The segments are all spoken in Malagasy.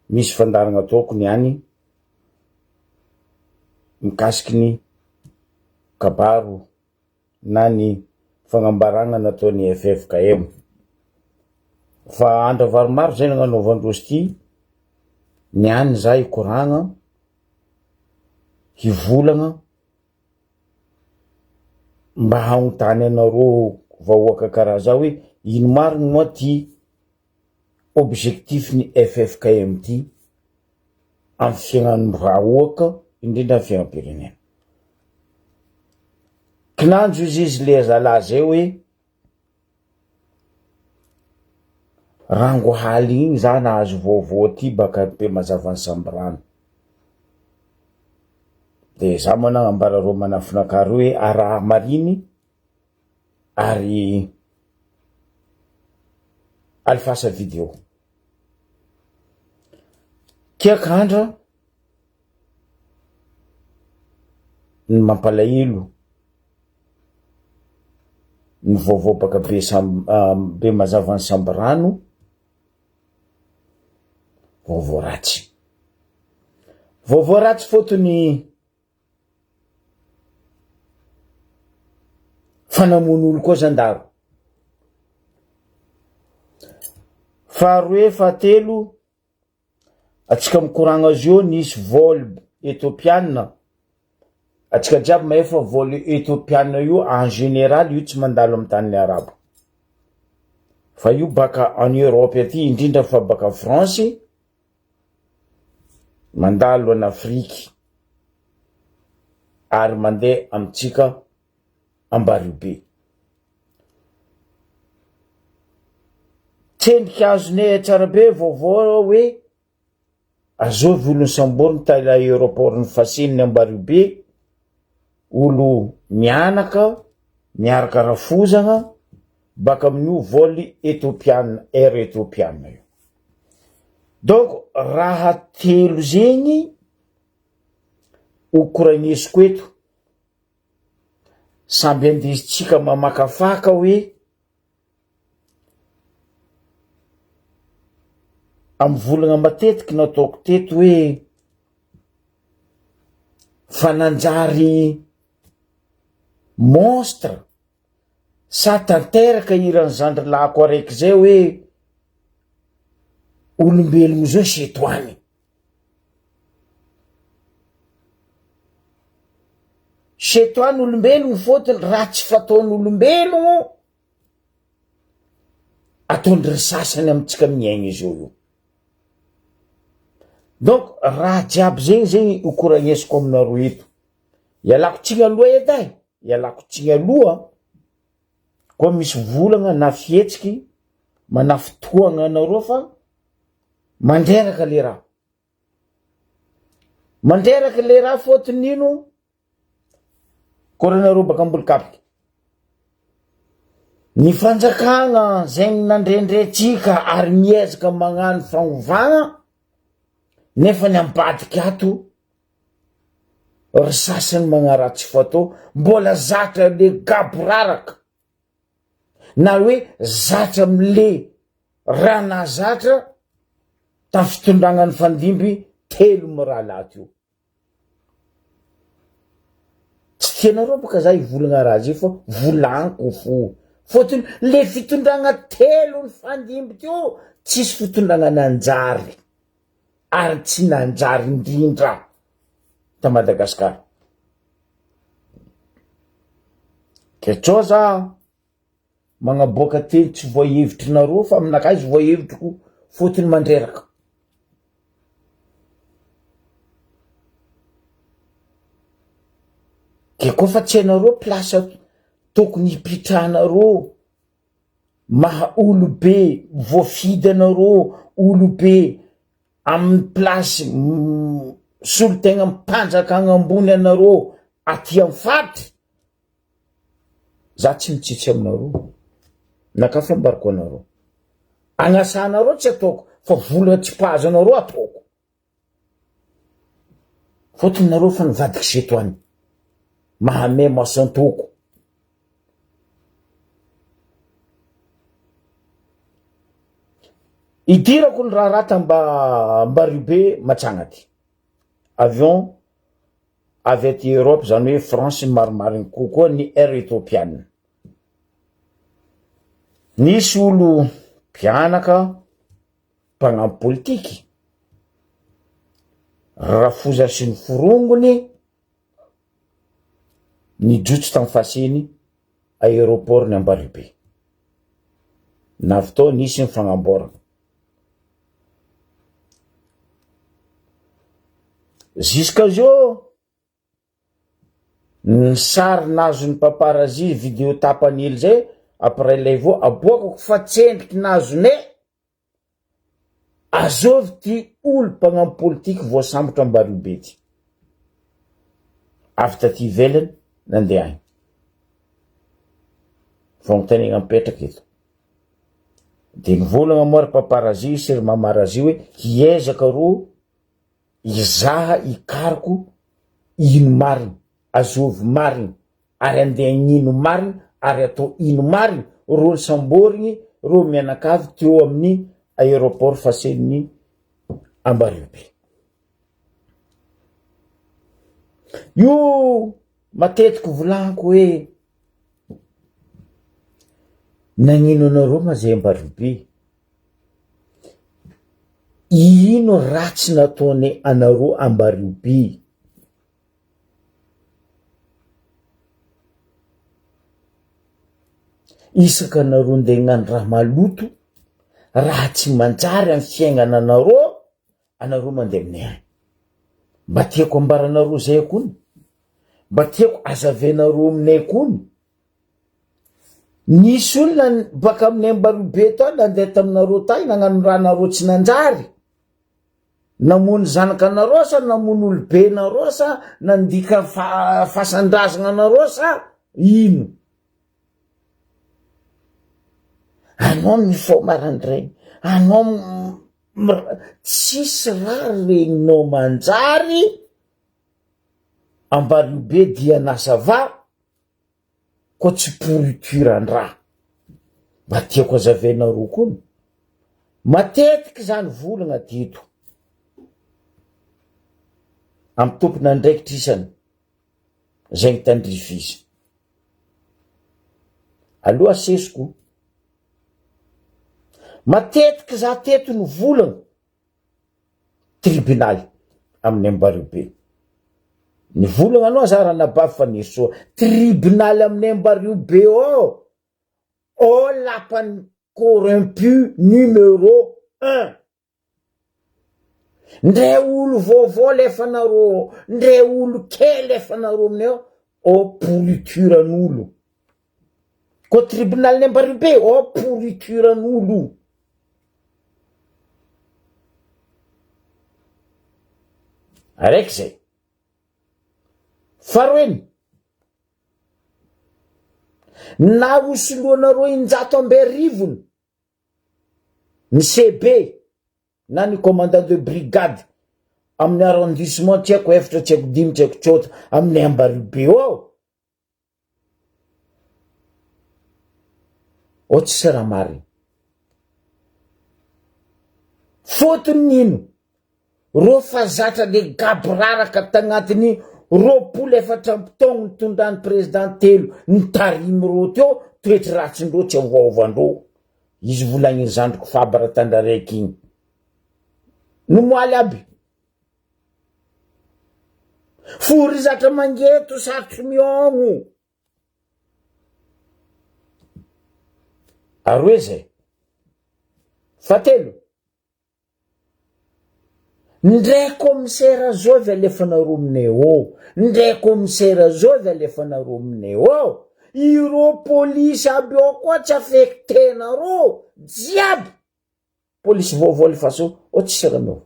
misy fandaragna ataoko niany mikasiky ny kabaro na ny fagnambaragna nataony FFKM. Fa andro varomaro zay nagnanaovandrozy ty niany zay koragna hivolagna mba hagnotany anareo vahoaka karaha zao hoe ino marigny moa ty objectif ny FFKM ty amy fiaignan'ny vahoaka indrindra amy fiaignam-pirenena. Kinandro izy le zala zay hoe rango haly igny za nahazo vaovao ty baka be mazavany Sambrano. De za managna ambara ro manafinakary hoe araha mariny ary alifasa video. Kiakandra ny mampalahelo ny vaovao baka be mazavany Sambrano, vaovao ratsy. Vaovao ratsy fotony fanamon'olo koa zandaro. Faharoe fahatelo, atsika mikoragna azy io nisy vol etiopiana. Atsika jiaby maefa vol etiopiana io en général io tsy mandalo amy tany arabo. Fa io baka en Europe aty indrindra fa baka France mandalo en Afrique ary mandeha amitsika Ambaribe. Tsendriky azonay tsara be vaovao hoe azovy olo Samboriny tala aéroport ny Fasininy Ambaribe, olo mianaka miaraka rafozagna baka amin'io vol etiopiana, air etiopiana io. Donc raha telo zegny okoragnesiko eto samby andesitsika mamakafaka hoe amy volagna matetiky nataoko teto hoe fananjary monstre sa tanteraka iran'ny zandrilako araiky zay hoe olombelogno zao setoany. Setoany olombelogno fotony raha tsy fataon'olombelogno ataondry sasany amitsika miaigny izy io. Donc raha jiaby zegny okoragnesiko aminareo eto. Ialako tsiny aloha eday, ialako tsiny aloha koa misy volagna na fietsiky manafotoagna anareo fa mandreraka le raha. Mandreraka le raha fotony ino? Koranareo baka ambolo-kapiky. Ny fanjakagna zegny nandrendretsika ary miezaka magnano fagnovagna nefa ny ambadiky ato ry sasany magnaratsy fatao mbola zatra le gaboraraka na hoe zatra amle raha nazatra ta fitondragnany fandimby telo miralaty io. Tsy tianareo baka za hivolagna raha zay fa volaniko fo. Fotony le fitondragna telo ny fandimby teo tsisy fitondragna nanjary ary tsy nanjary indrindra ta Madagasikara. Ketrao za magnaboaka teny tsy voahevitrinareo fa aminakahy izy voahevitriko fotony mandreraka. Ke koa fa tsy hainareo plasa tokony hipitranareo maha olo be voafidy anareo, olo be amin'ny plasy solo-tegna mipanjakagna ambony anareo aty amy fatry, za tsy mitsitsy aminareo. Nakafa ambarako anareo. Agnasanareo tsy ataoko fa vola tsy pahazo anareo ataoko. Fotony nareo fa nivadiky setoany. Mahame masantoko. idirako ny raha rata mba Rubé matsangaty avion avy aty Europe zany hoe France marimariny kokoa ny air éthiopienne. Nisy olo mpianaka mpagnampy politiky Rafoza sy ny forongony nijotso tamin'ny fasiny aéroport ny Ambaribe. Navy nisy ny fagnamboarana. Jusqu'à ny sary nazo ny paparazi vidéo tapany ily zay après lay vo aboakako fa tsendriky nazone azovy ty olo mpagnampy politiky voasambotra Ambaribe ty avy taty ivelany nandeha agny vonontanegna mipetraky eto de nivolagna moa paparazi sy ry mamarazi hoe hiezaka ro izaha ikariko ino mariny azovy mariny ary andeha ino mariny ary atao ino mariny ro ny samborigny ro mianakavy teo amin'ny aéroport fasen'ny Ambaribe. Io matetiky volaniko hoe nagnino anareo ma zay Ambaribe, ino ratsy nataony anareo Ambaribe? Isaka anareo ndeha gnano raha maloto raha tsy manjary amin'ny fiainana anareo mandeha aminay agny. Mba tiako ambaranareo zay kony, mba tiako azavenareo aminay kony. Nisy olona baka amin'ny Ambaribe tao nandeha taminareo tay nagnano raha nareo tsy nanjary, namono zanakanareo sa namono olobe nareo sa nandika fasandrazana nareo sa ino? Anao mifao marandregny, anao tsisy raha regninao manjary Ambaribe dia nasava ko tsy pourriture-ndraha. Mba tiako azavenareo kony. Matetiky zany volagna dito amy tompona andraikitrisany zay nitandrify izy. Aloha asesiko matetiky za teto ny volagna tribunaly amin'ny Ambaribe. Ny volagna anao za raha nabavy fa nisoa tribunaly amin'ny Ambaribe o lapany corrompu numéro 1. Ndre olo vaovao lefanareo, ndre olo kely lefanareo aminay o pourriture an'olo. Ko tribunaly Ambaribe o pourriture an'olo. Araiky zay. Faroeny. Na hosoloanareo 120,000 ny CB na ny commandant de brigade amin'ny arrondissement tiako efatra tiako dimy tiako tsota amin'ny Ambaribe o tsy raha mariny. Fotony nino ro fa zatra le gabraraka tagnatiny roapolo efatra taogno nitondrany président telo nitarimy ro teo toetry ratsindreo tsy avoavandreo. Izy volagniny zandriko Fabra Tandraraiky igny nomoaly aby fory zatra mangeto sarotry miogno. Aroe zay. Fatelo. Ndray commissaire zovy alefanareo aminay ndray commissaire zovy alefanareo aminay ireo polisy aby ao koa tsy affectenareo jiaby. Polisy vaovao le faso tsisy rameo.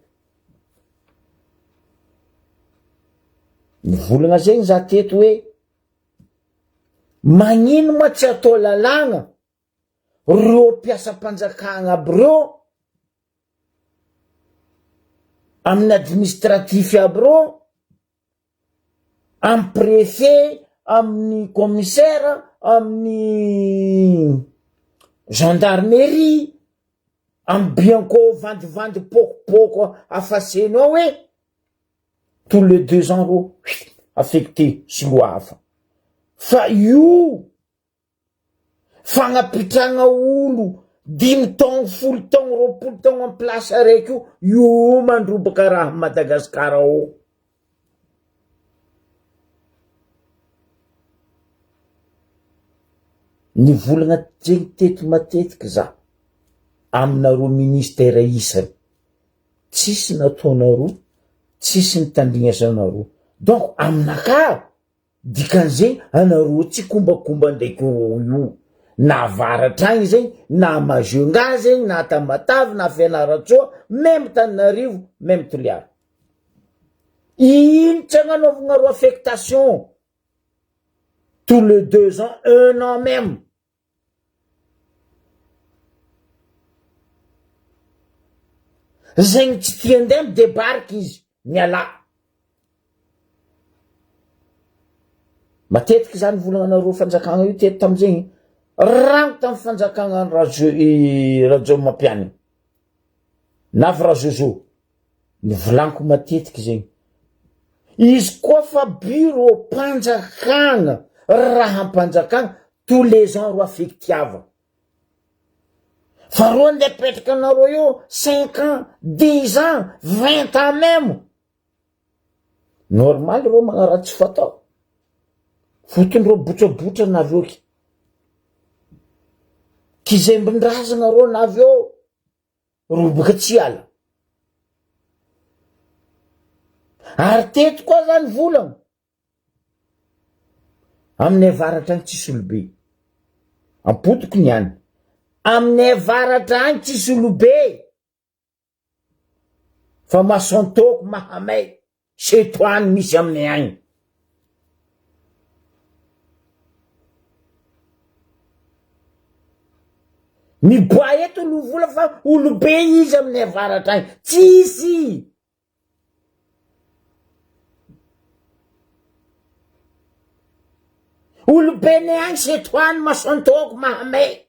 Nivolagna zegny za teto hoe magnino ma tsy atao lalagna reo mpiasa-panjakagna aby reo amin'ny administratif aby reo, amin'ny préfet, amin'ny commissaire, amin'ny gendarmerie, Amy Bianco vandivandy pokopoko afasenao tous les 2 ans ro affecté sy loafa. Fa io fagnapitragna olo 5 taogno 10 taogno 20 taogno amy place araiky io mandrobaka raha Madagasikara ao. Nivolagna zegny teto matetiky za aminareo ministère isany tsisy nataonareo, tsisy nitandrignasanareo. Donc aminaka dikan'izay anareo tsy kombakomba ndraiky io na avaratra agny zegny na Majunga zegny na Tamatavy na Fianaratsoa même Tananarivo même Toliara. Ino tsy agnanaovanareo affectation tous les 2 ans, 1 an même. Zegny tsy tia andeha midebarky izy miala. Matetiky zany volagnanareo fanjakagna io teto tamizegny rango tamy fanjakagna rajo Mapianina na Vrazozo nivolaniko matetiky zegny. Izy koa fa bureau panjakagna raha panjakagna tous les ans ro affectiava. Fa ro ndeha petraka anareo io 5 ans, 10 ans, 20 ans même. Normal ro magnaratsy fatao. Fotony ro botrabotra na aveo kizembindrazana ro na aveo roboka tsy ala. Ary teto koa zany volagna amin'ny avaratra agny tsisy olobe ampodiko niany. Amin'ny avaratra agny tsisy olobe fa masantoko mahamay setoany misy aminay agny. Miboa eto lo vola fa olobe izy amin'ny avaratra agny tsisy. Olobe ne agny setoany masantoko mahamay.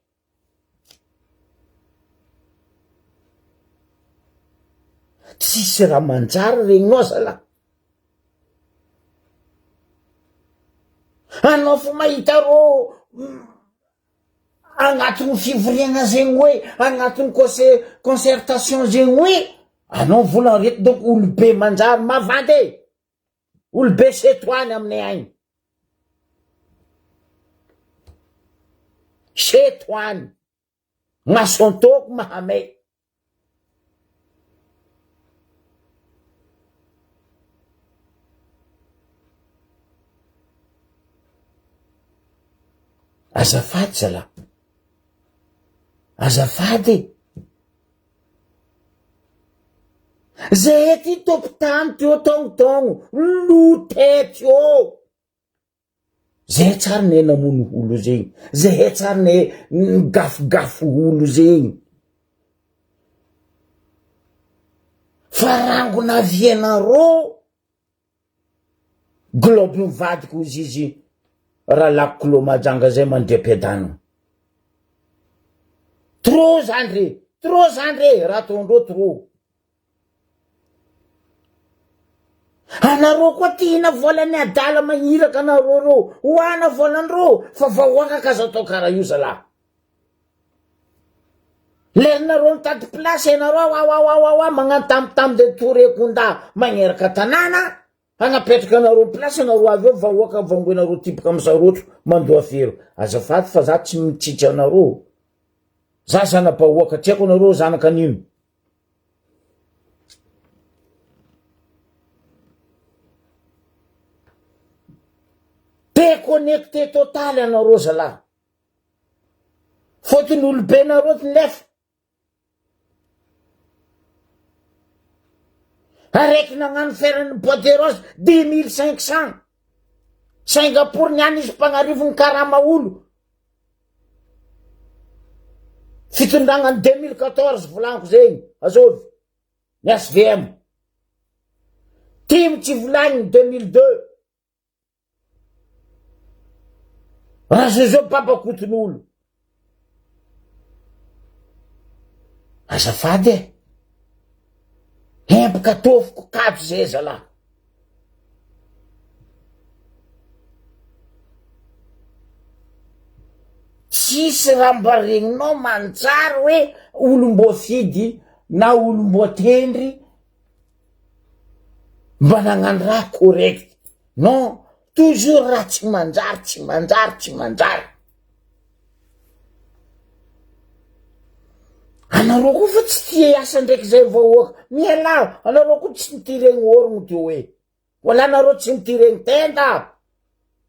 Tsisy raha manjary regninao zala. Anao fa mahita ro agnatin'ny fivoriana zegny hoe agnatin'ny concertation zegny hoe anao vola reto donc olobe manjary mavandy olobe setoany aminay agny. Setoany masantoko mahamay. Azafady zala. Azafady. Zay ty topitany teo taogno loteto io. Zay tsara ne namono olo zegny. Zay tsara ne gafogafo olo zegny. Fa rango navianareo globe mivadiko izy raha lakilo majanga zay mandre-piadana. Trop zany re raha ataondreo trop. Anareo koa tina volany adala magniraka anareo ro hoana volandreo fa vahoaka kaza atao karaha io zala. Lerinareo mitady place anareo magnano tamtam de Torekunda magneraka tanàna hanapetraka anareo place anareo aveo vahoaka vangoenareo tipaka amy sarotro mandoa fero. Azafady fa za tsy mitsitra anareo. Za zana-bahoaka tiako anareo zanakanino. Déconnecté total anareo zala. Fotony olobe nareo ty lefa. Araiky nagnano ferany Bois de Rose 2500. Singapour niany izy mpagnarivony karama olo. Fitondragnany 2014 volaniko zegny azovy ny SVM. Timo tsy volagny 2002. Raha zao papakoton'olo. azafady empaka ataoviko kabo zay zalahy. Tsisy raha mba regninao manjary hoe olom-bo fidy na olom-bo tendry mba nagnano raha correct. Non, toujours raha tsy manjary. Anareo koa fa tsy tia asa ndraiky zay vahoaka. Mialao, anareo koa tsy mitiregny orogno ty hoe. Wala anareo tsy mitiregny tenda.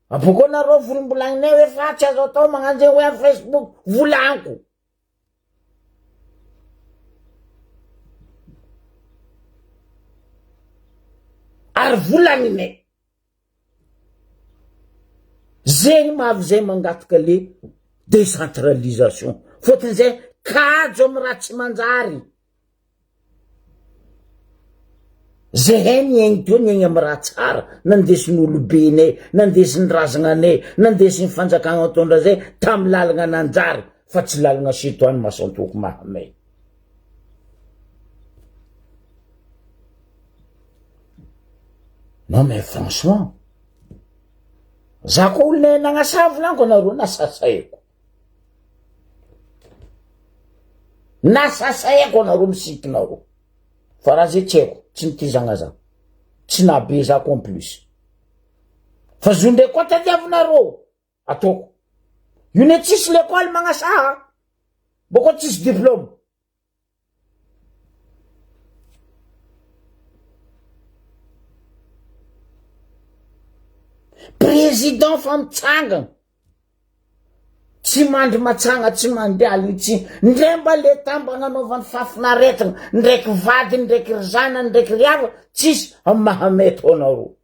Aboko anareo volombolanginay hoe fa tsy azo atao magnano zay hoe amin'ny Facebook volaniko. Ary volaninay. Zegny mahavy zay mangataka le décentralisation. Fôtiny zay kajo amy raha tsy manjary. Zay niaigny teo niaigny amy raha tsara, nandesin'olobenay, nandesin'ny razananay, nandesin'ny fanjakagna tondra zay tamy lalagna nanjary fa tsy lalagna setoany masantoko mahamay. Non mais franchement, za ko olonay nagnasa volaniko anareo nasasaiko. Nasasaiko anareo misikinareo. Fa raha zay tsy haiko, tsy nitizagna za. Tsy nabe za ko en plus. Fa zondray koa tadiavinareo. Ataoko. Io ne tsisy l'école magnasa ha. Boko tsisy diplôme. Président fa mitsangana. Tsy mandry matsanga, tsy mandialy, tsy ndray mba le tamba nanaovany fafinaretana, ndraiky vadiny, ndraiky ry zanany, ndraiky ry hava, tsisy amy mahameto anareo.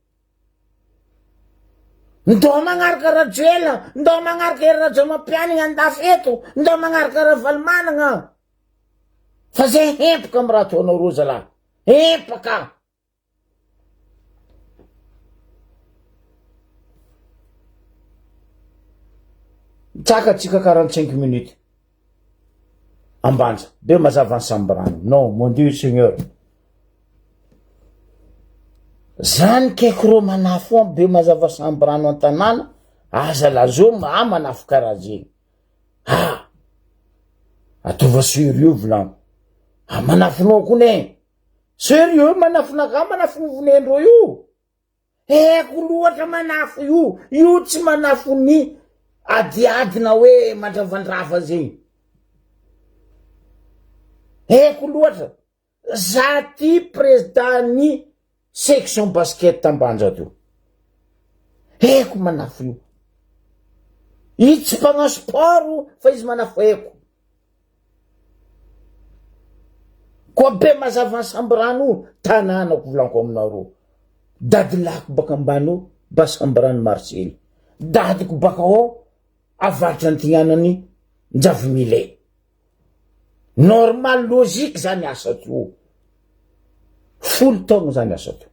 Ndao magnaraka rajoela, ndao magnaraka rajo mampianina andafy eto, ndao magnaraka ravalimanana. Fa zay empaka amy raha ataonareo zalahy. Empaka. Tsakatsika 45 minutes. Ambanja. Be mazava ny sambrano. Non, mon Dieu Seigneur. Zany kaiky ro manafo be mazava sambrano an-tanàna. Aza lazo manafo karaha zegny. Atova sérieux volano. Manafinao kone. Sérieux manafinaka, manafin'ovonendro io. Eko loatra manafo io. Io tsy manafo ny adiadina hoe mandravandrava zegny. Eko loatra. Za ty président ny section basket tambanja to. Eko manafo io. I tsy mpagna sport fa izy manafo eko. Koa be mazava sambrano tanànako volanko aminareo. Dadilako baka ambano Basambrano Marcel. Dadiko baka ao avaritra antignanany Njavimilay. Normal logique zany asa to. Folo taogno zany asa to.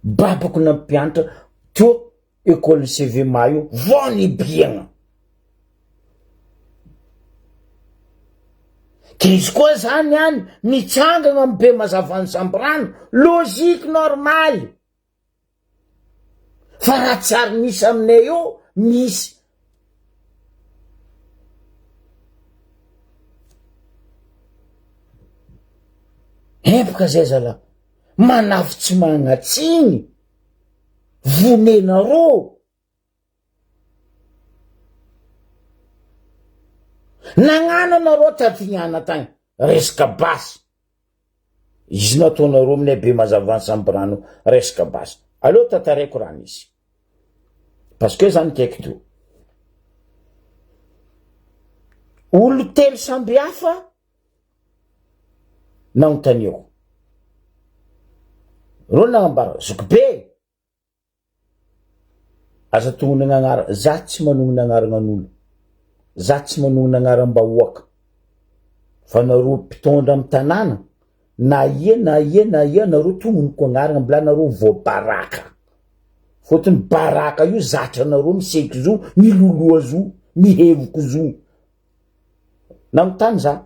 Babako nampianatra teo école CV Mayo vao nibiagna. Kizy koa zany any mitsangana amy be mazavany sambrano, logique normal. Fa raha tsary misy aminay io, misy. Empaka zay zala. Manafo tsy magnatsiny. Vonenareo. Nagnano anareo tatignana tagny. Resaka basy. Izy nataonareo aminay be mazavany sambrano resaka basy. Aleo tantaraiko raha misy. Parce que zany kaiky to. Olo telo samby hafa nagnontaniako. Ro nagnambara, Zokibe. Aza tongono nagnara, za tsy manongona agnaran'olo. Za tsy manongona agnaram-bahoaka. Fa nareo mpitondra amy tanàna, na ia nareo tongonoko agnarana mbla nareo voabaraka. Fotony baraka io zatra nareo miseky zo, miloloha zo, mihevoko zo. Nagnontany za.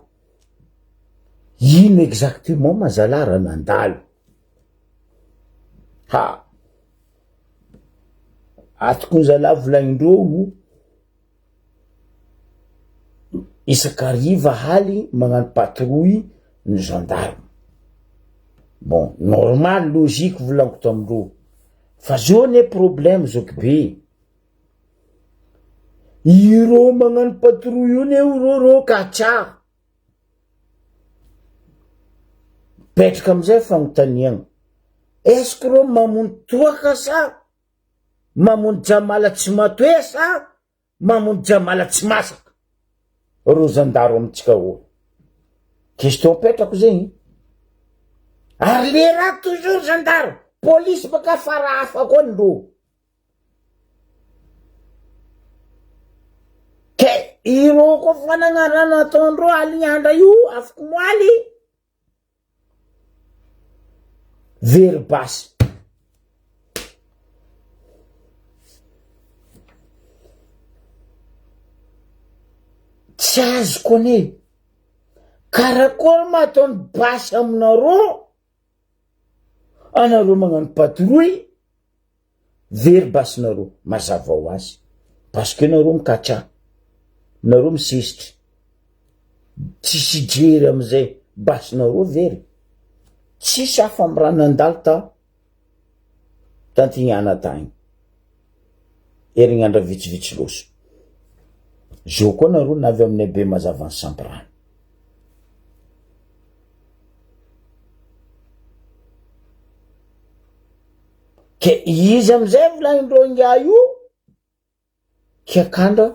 ino exactement mazalara nandalo ha atokony zala volagnindreo isakariva haly magnano patrouille ny gendarme. Bon, normal, logique volaniko tamindreo. Fa zao ne problème zoko be. Iro magnano patrouille io ne ro katsa. Petraka amizay fagnontaniagna. Est-ce que ro mamono toaka sa? Mamono jamala tsy matoe sa? Mamono jamala tsy masaka? Ro zandaro amitsika olo. Question petrako zegny. Ary le raha toujours zandaro. Police baka fara hafa koa ndro. Ke iro koa fanagnarana ataondro alignandra io afaka moaly. Very basy. Tsy azoko ane. Karakory mataony basy aminareo? Anareo magnano patrouille, very basinareo, mazava ho azy. Parce que nareo mikatra, nareo misisitry. Tsisy jery amizay, basinareo very. Tsisy hafa amy raha nandalo tantignana tagny. Herignandra vitsivitsy loso. Zo koa nareo navy aminay be mazava ny sambrano. Ke izy amizay volagnindreo nga io, ke akandra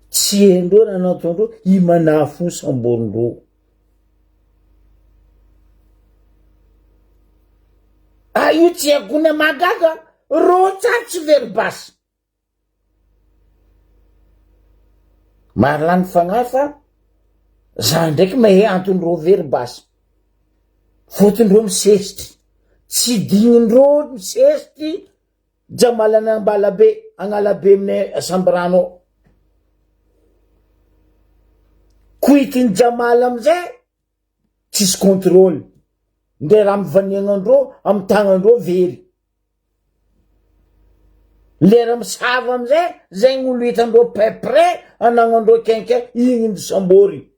tsy endreo nanatondreo imanafo samborindreo. Io tsy agona magaga, rotra tsy very basy. Marlany fagnafa, za ndraiky mahe antondreo very basy. Fotondreo misesitry. Tsy dignindreo misesitry jamalana ambalabe, agnalabe aminay sambrano. Kuitiny jamala amizay, tsisy contrôle. Ndre raha mivaniagnandreo, amy tagnandreo very. Lera misava amizay, zay gn'olo hitandreo pepre, anagnandreo kenke, igny ny sambory.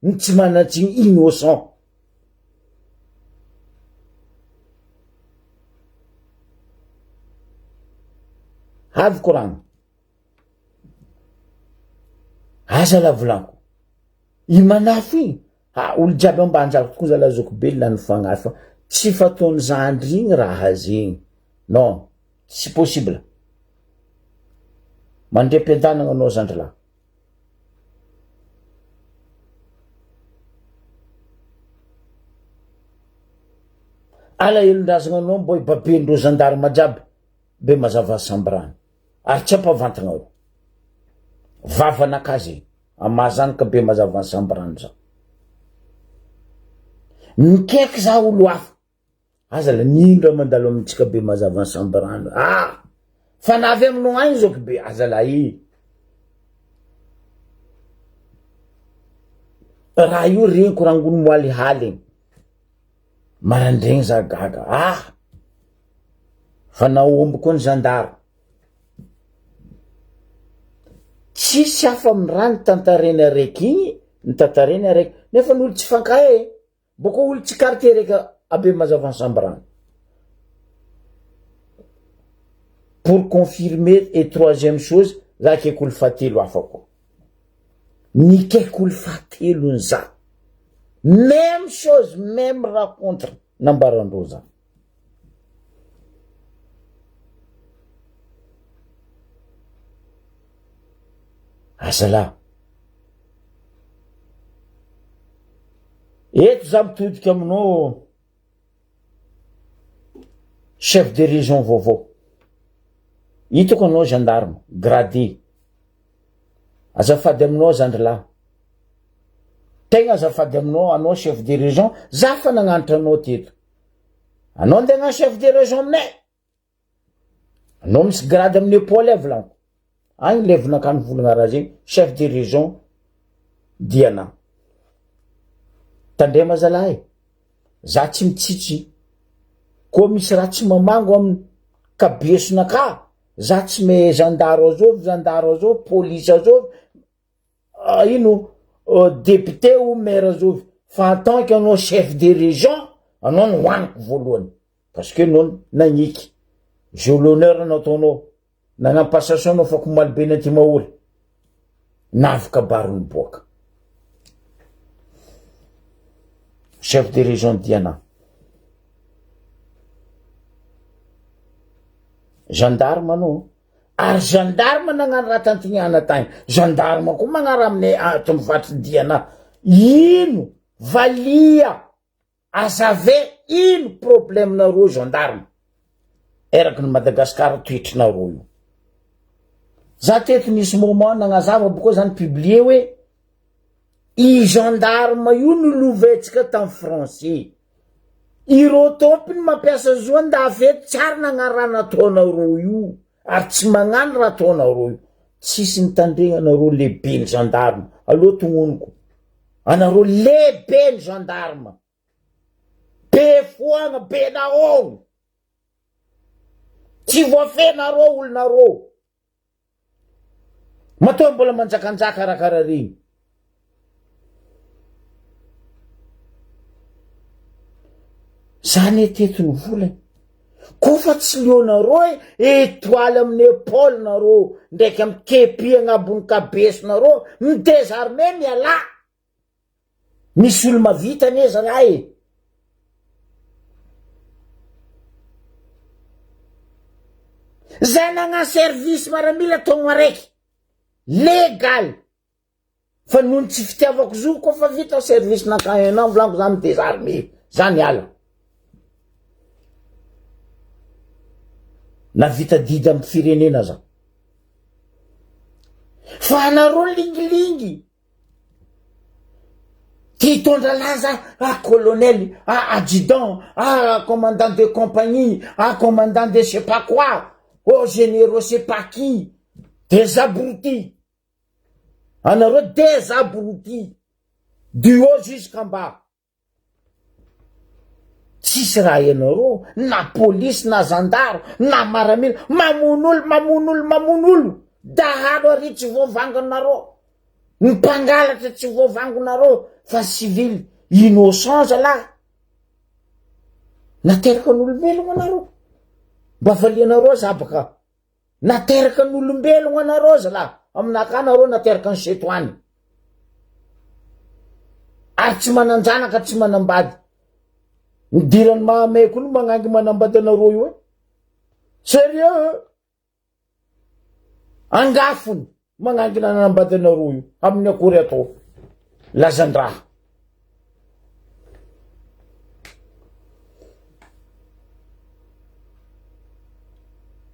Ny tsy manatsigny innocent. Haviko rano. Aza la volanko. Imanafo igny. Olo jiaby ambanjako tokoa zala zoko be lany fagnafa. Tsy fataony zandry igny raha zegny. Non, tsy possible. Mandrepy-adanagna anao zandry la. Ala elondrazagna anao mbo ibabendreo zandarma jiaby. Be mazava sambrano. Ary tsy ampavantagna ro. Vavanakazy. Amazanaka be mazava sambrano za. Nikaiky za olo hafa. Aza la nindra mandalo amitsika be mazava sambrano. Fa navy aminao agny zoko be. Aza la raha io reniko rangono moaly haly. Marandregny za gaga. Fa naomby koa ny zandaro. Tsisy hafa amy raha ny tantarena raiky igny, ny tantarena raiky. Nefa n'olo tsy fankahy boko olo tsy quartier raiky abe mazava sambrano. Pour confirmer et troisième chose, za keko olo fatelo hafa koa. Nikeko olo fatelo za. Même chose, même rencontre nambarandreo za. Asala. Eto za mitodika aminao chef de région vaovao. Hitako anao gendarme, gradé. Azafady aminao zandry la. Tegna azafady aminao, anao chef de région, za fa nagnanitra anao teto. Anao ndeha chef de région aminay. Anao misy grade amin'ny épaule volaniko. Agny levinakany volagna raha zegny, chef de région diana. tandrema zalahy za tsy mitsitsy koa misy raha tsy mamango amin'ny kabesonaka za tsy me zandaro azovy polisy azovy ino député ou maire azovy fa en tant que anao chef de région anao no hoaniko voalohany parce que anao naniky jeu l'honneur nataonao nanampassation anao fako malibe nanty mahory navika barony boaka chef de région diana gendarme anao ary gendarme nagnano raha tantiniana tany gendarme koa magnara aminay ato mivatry diana ino valia azave ino problème nareo gendarme eraky ny Madagasikara toetrinareo io za teto nisy moment nagnazava boka zany publier hoe i gendarme io nilovetsika tam français ireo tompony mampiasa zoany da avety tsara nagnara nataonareo io ary tsy magnano raha ataonareo io tsisy nitandregna anareo lehibe ny gendarme aloha tognoniko anareo lehibe ny gendarme be foagna be nahono tsy voafenareo olonareo matoa mbola manjakanjaka raha regny zany teto ny volany kofa tsy leonareo étoile amin'ny épaule nareo ndraiky amy kepi agnabony kabesonareo midésarme miala misy olo mavita ane zalahy zay nagna service maramila togno araiky légal fa noho tsy fitiavako zo kofa vita service nankahenao volaniko zany midésarme zany ala na vita dida amy firenena za fa anareo lingilingy titondra laza colonel adjudant commandant de compagnie commandant de je sais pas quoi généraux je sais pas qui des abrutis anareo des abrutis du haut jusqu'en bas tsisy raha ianareo na polisy na gendarme na maramila mamonolo dahalo ary tsy voavangonareo ny mpangalatra tsy voavangonareo fa civil innocent zalahy nateraka n'olombelogno anareo mba valianareo zabaka nateraka n'olombelogno anareo zalahy aminaka anareo nateraka ny setoany ary tsy mananjanaka tsy manambady nidirany mahamay koa no magnangy manambady anareo io sérieux angafony magnangy nanambady anareo io amin'ny akory atao lazandraha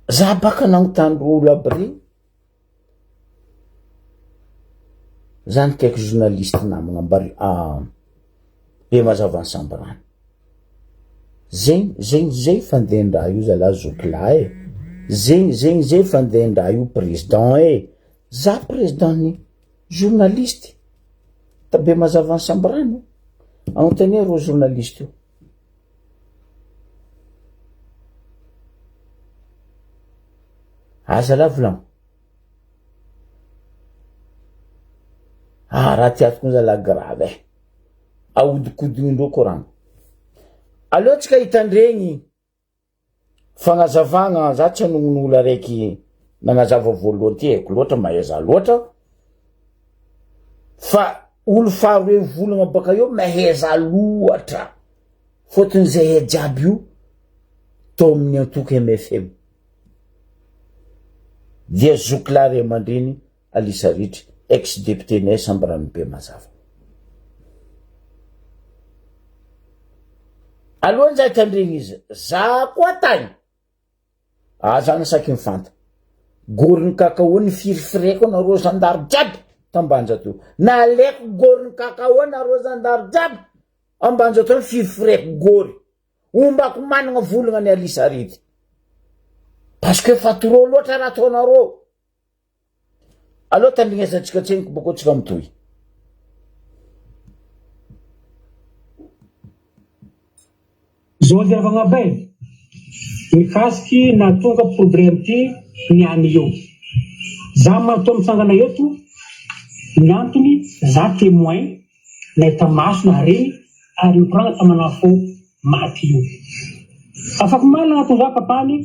za baka nagnontandro olo aby regny zany kaiky journaliste namagna ambary be mazava ny sambarany zegny fandehandraha io zalahy zokilahy zegny fandehandraha io président za président ny journaliste tabe mazava ny sambarany anontania ro journaliste io zalahy volagno raha tiatoko zalahy grave ahodikodigny ko rano alohatsika hitandregny fagnazavagna za tsy anonon'olo araiky nagnazava voalohany ty haiko loatra maheza loatra fa olo faharoe volagna baka eo maheza loatra fôtony zay jiaby io to amin'ny antoky MFM dia zoklary amandreny Alisa Ritry ex député nay sambarany be mazava alohan'ny zay tandregny izy za koa tany zany saky mifanta goriny kakao ny firifireko anareo zandaro jiaby tambanja to naleko goriny kakao anareo zandaro jiaby ambanja to firifireko gory ombako managna volagna ny Alisa Ritry parce que fatoro loatra raha ataonareo aloha tandrignesantsika tseniko boko tsika mitohy Zao diavagna be. Mikasiky natonga problème ty niany io. Za mato mitsangana eto, ny antony za témoin nahita maso nahareny ary nikoragna tamana fo maty io. Afaky malagna to za papany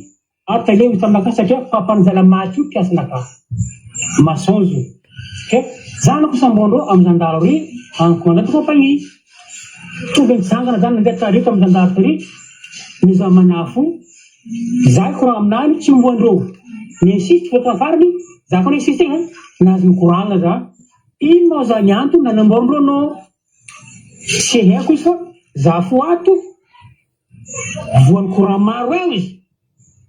ataleo tamaka satria papany zala maty io piasanaka. Masonjo. Zanako sambondro amin'ny zandaro ry ankomandato compagnie. Tonga mitsangana zany nandeha tarito amin'ny zandaro ry niza manafo. Za koragna aminany tsy moandreo. Ninsisty fotona farany, za koa ninsisty igny nahazo mikoragna za. Ino moa za nianto nanamborondreo no tsy haiko izy fa za fo ato voan'ny courant maro eo izy.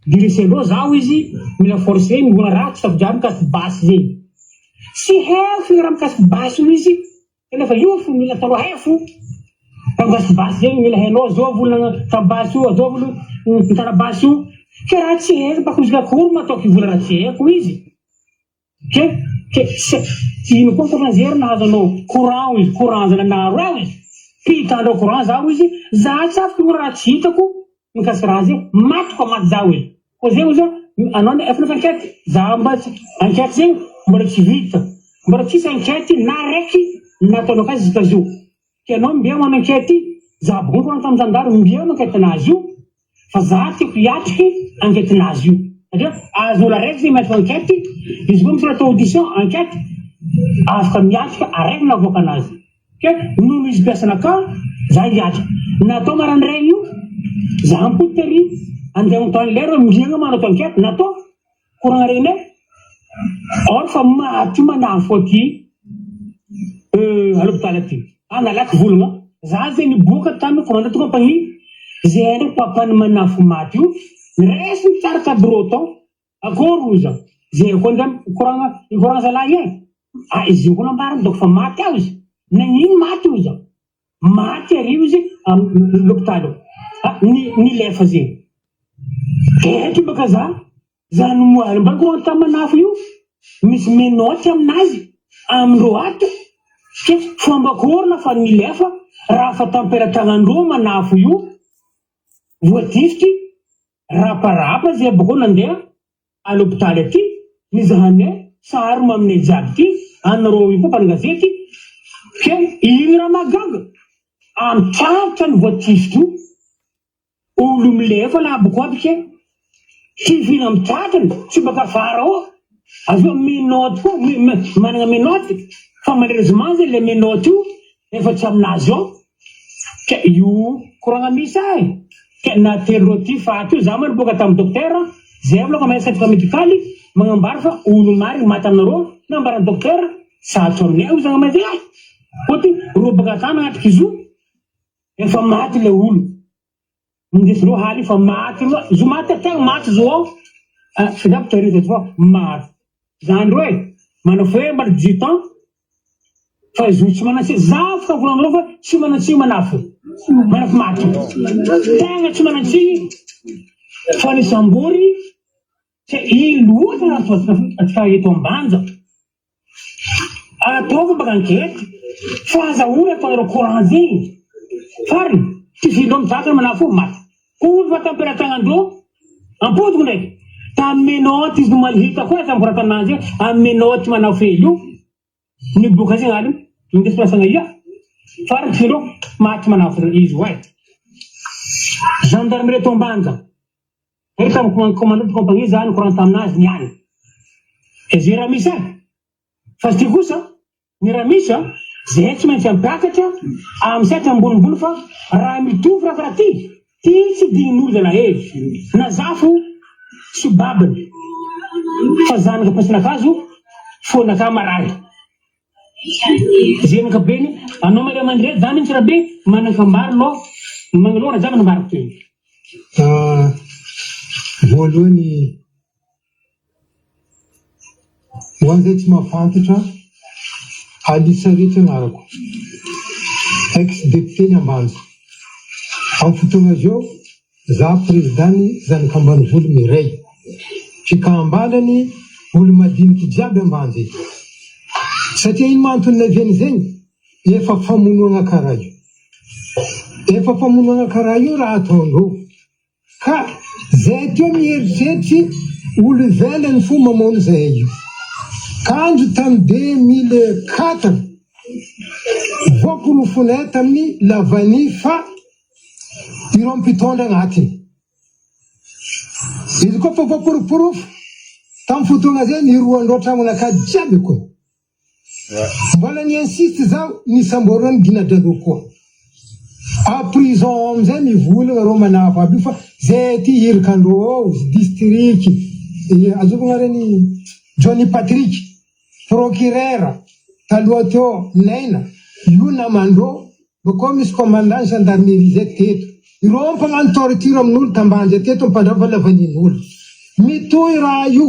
Dirisendreo zaho izy mila forcé mivona raha tsy safidrano mikasiky basy zegny. Tsy haiko raha mikasiky basy io izy. Nefa io fo mila taloha haiko. Raha mikasiky basy zegny mila hainao zao volana tabasy io, zao volana mitarabasy io. Ke raha tsy haiko bako izy kakory mataoko ivola raha tsy haiko izy. Ino koa koranzery nahazo anao courant izy, courant zana naro eo izy. Pitandreo courant zaho izy, za tsy afaka ivona raha tsy hitako mikasiky raha zegny, maty koa maty zaho izy. Koa zegny zao, anao efa enquête, za mba enquête zegny mbola tsy vita. Mbola tsisy enquête na raiky nataonao akazy izy io. Ke anao mbeo manao enquête, za bongo rano tamin'ny zandaro mbeo enquête nazy io. Fa za tiako hiatriky enquête nazy io. Satria azo olo araiky zegny maître enquête, izy koa misy atao audition enquête, afaka miatrika araiky navoaka anazy. Ke nono izy piasanaka, za hiatrika. Natao marandray io, za mipody andeha mitany lera miagna manao enquête, natao koragna reny or fa maty manafo aty à l'hôpital aty. Nalaky volagna, za zegny niboaka tamin'ny commandant compagnie, zay ndraiky papany manafo maty io, resy mitsaraka bureau tao, akory oza. Zay koa ndray koragna zalahy igny. Izy io koa nambariny doko fa maty aho izy. Nagnino maty oza. Maty arivo izy l'hôpital. Nilefa zegny. Eky baka za nomoaly mba koragna tamin'ny manafo io. Misy menoty aminazy amindreo ato. Ke fomba korona fa nilefa raha fa tamperatagnan-dreo manafo io. Voatifitry raparapa zay bako nandeha à l'hôpital aty. Nizahanay sary maminay jiaby ty anareo io koa mpanagazety. Ke iny raha magaga antratra ny voatifitry io. Olo milefa laboko aby ke tivina mitratrany tsy baka afara ao. Aveo menoty koa manana menoty fa malheureusement zay le menoty io efa tsy aminazy ao. Ke io koragna misy ay. Ke naterindreo ty faty io za moa niboaka tamin'ny docteur, zay aloka mahay certificat médicaly magnambara fa olo mary maty aminareo nambaran'ny docteur satro aminay io zagny mazay ay. Koty robaka tany agnatriky izy io efa maty le olo. Indesindreo haly fa maty zo maty ategna maty zo ao. Fidako teorize fa maty. Zandreo manao fe mbaly 18 ans fa izy tsy manasy za afaka volanareo fa tsy manantsiny manafo. Manafo maty. Tegna tsy manantsiny fa nisambory ke iloata atika eto ambanja. Ataova baka enquête fa azahory ataonareo courant zegny. Fariny tivindreo midraka manafo maty. Olo fa tamperatagnan-dreo ampodiko ndraiky. Tamin'ny menoty izy nomalihita koa tamin'ny koratananzy amin'ny menoty manao fely io. Niboka zegny aly indesy piasagna ia. Fariny tivindreo maty manafo izy way. Gendarmerie eto ambanja. Ery tamin'ny commandant compagnie zany koragna taminazy niany. Zay raha misy ay. Fa ty kosa ny raha misy zay tsy maintsy ampiakatra amin'ny satra ambonimbony fa raha mitovy raha karaha ty. Ty tsy dignin'olo zalahy na zafo tsy babiny fa zanaka pasinakazo fonaka marary. Zay nakabeny anao maria mandray zany tsy raha be manakambary lo magnolora zany nambariko teo. Voalohany ho an'izay tsy mahafantatra alisa rehetra anarako ex-député ny Ambanja. Amin'ny fotoana izao za présidany zanaka Ambanivolo miray fikambanany olo madiniky jiaby Ambanja eto. Satria ino mahaton'ny naviany zegny efa famonoana karaha io. efa famonana karaha io raha ataondreo ka zay teo mieritreritry olo velany fo mamono zay io kanjo tamy 2004 voakorofonay tamin'ny Lavany fa ireo mpitondra agnatiny izy koa fa voakoroporofo tamy fotoagna zay niroandreo tragnonaka jiaby koa mbola ni insiste zaho nisamborany ginadreo koa a prison amizay mivolagna reo manafo aby fa zay ty hirikandreo ao district azokagna reny Johnny Patrick procureur taloha teo Naina io namandreo bakao misy commandant gendarmerie zay teto ireo mpagnano torture amin'olo tambanja teto mpandrava lavanin'olo mitohy raha io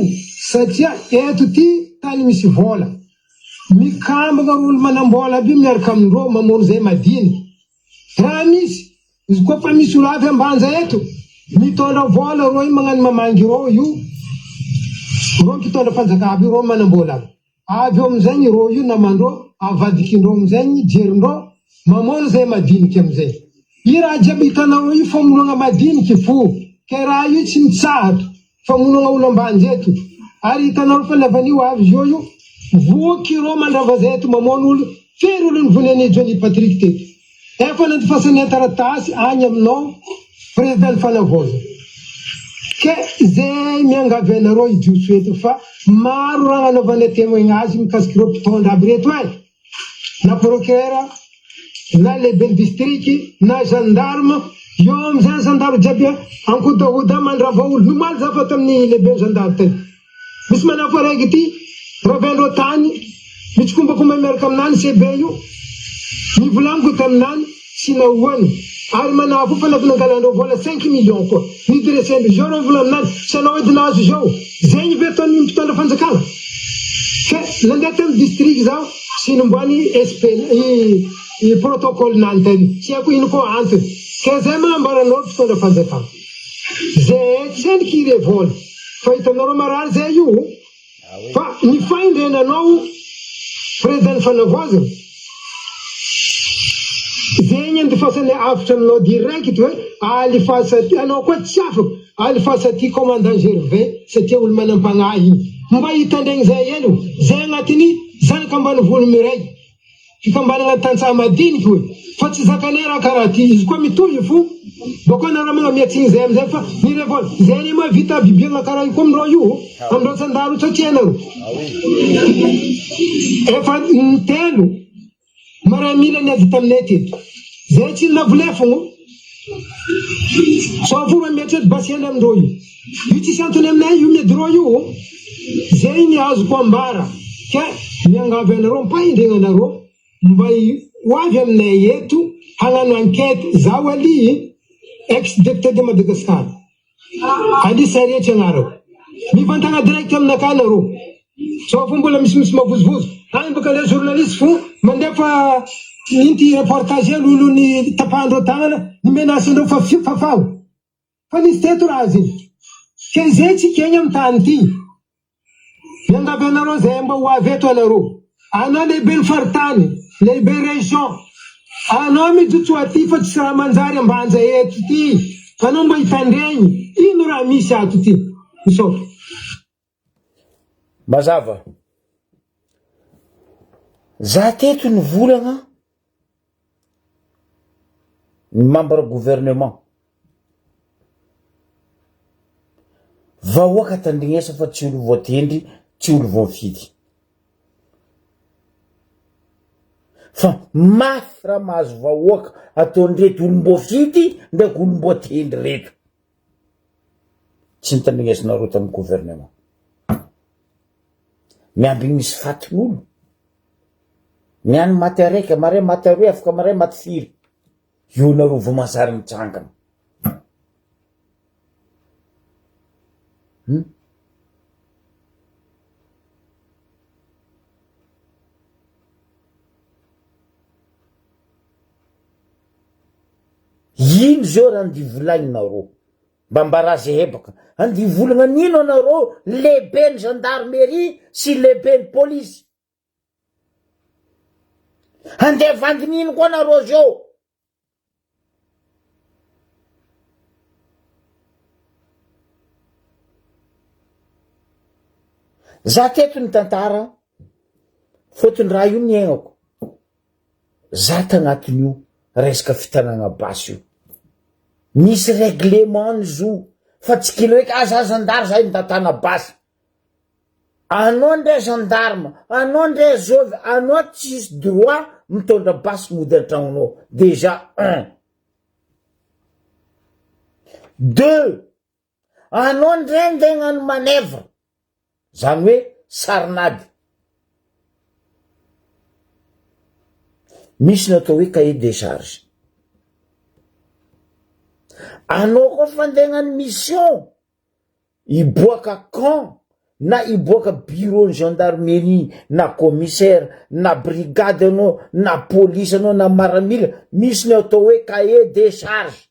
satria eto ty tany misy vola mikambagna olo manambola aby miaraka amindreo mamono zay madiny raha misy izy koa fa misy olo avy ambanja eto mitondra vola reo io magnano mamangy reo io reo mpitondra fanjaka aby reo manambola avy eo amizay reo io namandreo avadikindreo amizay jerindreo mamono zay madiniky amizay i raha jiaby hitanao io famonogna madiniky fo ke raha io tsy mitsahatro famonogna olo ambanja eto ary hitanao fa lavanio avy io voky reo mandrava zay eto mamono olo fery olo nivonene Johnny Patrick teto efa nantifasany taratasy agny aminao président fanavoza ke zay miangavy anareo idiotso eto fa maro raha anaovana témoignage mikasiky reo mpitondra aby reto ay na procureur na lehibe district na gendarme io amizay gendarme jiaby ankodahoda mandrava olo nomaly za fa tamin'ny lehibe gendarme teny misy manafo araiky ty ravendreo tany mitsokombakomba miaraka aminany sebe io mivolaniko taminany sy nahoany ary manafo fa navinangalandreo vola 5 millions koa nidresendro zao reo vola aminany sy anao edy nahazo zao zay ny vetony mpitondra fanjakana ke nandeha tamin'ny district zao sy nomboany SP i protocole nany tany sy ako ino koa antony ke zay manambaranao mpitondra fanjakana zay tsy hendiky irevoly fa hitanareo marary zay io fa nifaindrenanao président fanavoazana zay ny andifasany afitra aminao direct hoe alifasa ty anao koa tsy afako alifasa ty commandant Gervais satria olo manampagnahy iny mba hitandregny zay elo zay agnatiny zanaka ambany volo miray fikambanana tantsaha madiniky hoe fa tsy zakane raha karaha ty izy koa mitohy fo bako anareo magnamiatsiny zay amizay fa nirevoly zay ny mavita bibiagna karaha io koa amindreo io amindreo sandaro satria anareo efa telo maramila niazy taminay teto zay tsy navolefogno so fomba miatreto basiana amindreo io io tsisy antony aminay io miadreo io zay ny azoko ambara ke miangavy anareo mpaindregna anareo mba hoavy aminay eto hagnano enquête zaho ali ex député de Madagascar ali saretry agnarako mivantagna direct aminaka anareo so fo mbola misy mavozovozo any baka le journaliste fo mandefa inty reportage olo ny tapahandreo tagnana ny menasandreo fafaho fa nisy teto raha zay ke zay tsy kegny amy tany ty miangavy anareo zay mba hoavy eto anareo anao lehibe ny faritany lehibe région anao mijotso aty fa tsisy raha manjary ambanja eto ty anao mba hitandregny ino raha misy ato ty misôtro mazava za teto ny volagna ny membre gouvernement vahoaka tandrignesa fa tsy olo voatendry tsy olo voafidy fa mafy raha mahazo vahoaka ataondreto olom-boafidy ndraiky olom-boatendry reto tsy nitandrignesanareo tamin'ny gouvernement miamby misy fatin'olo miany maty araiky maray maty aroe afaka maray maty firy io nareo vo masary mitsangana ino zao raha andivolagninareo mba mbarazy hebaka andivolagna nino anareo lehibe ny gendarmerie sy lehibe ny polisy andeha vandinino koa anareo zao za teto ny tantara fotony raha io ny aignako za tagnatin'io resaka fitanagna basy io misy règlement zo fa tsy kely raiky aza zandary zay ndatana basy anao ndray gendarme anao ndray zovy anao tsisy droit mitondra basy mody antragnonao déjà 1 2 anao ndray ndeha hagnano manevre zany hoe sarinady misy natao hoe cahier de charge anao koa fa ndeha hagnano mission iboaka camp na iboaka bureau gendarmerie na commissaire na brigade anao na police anao na maramila misy natao hoe cahier de charge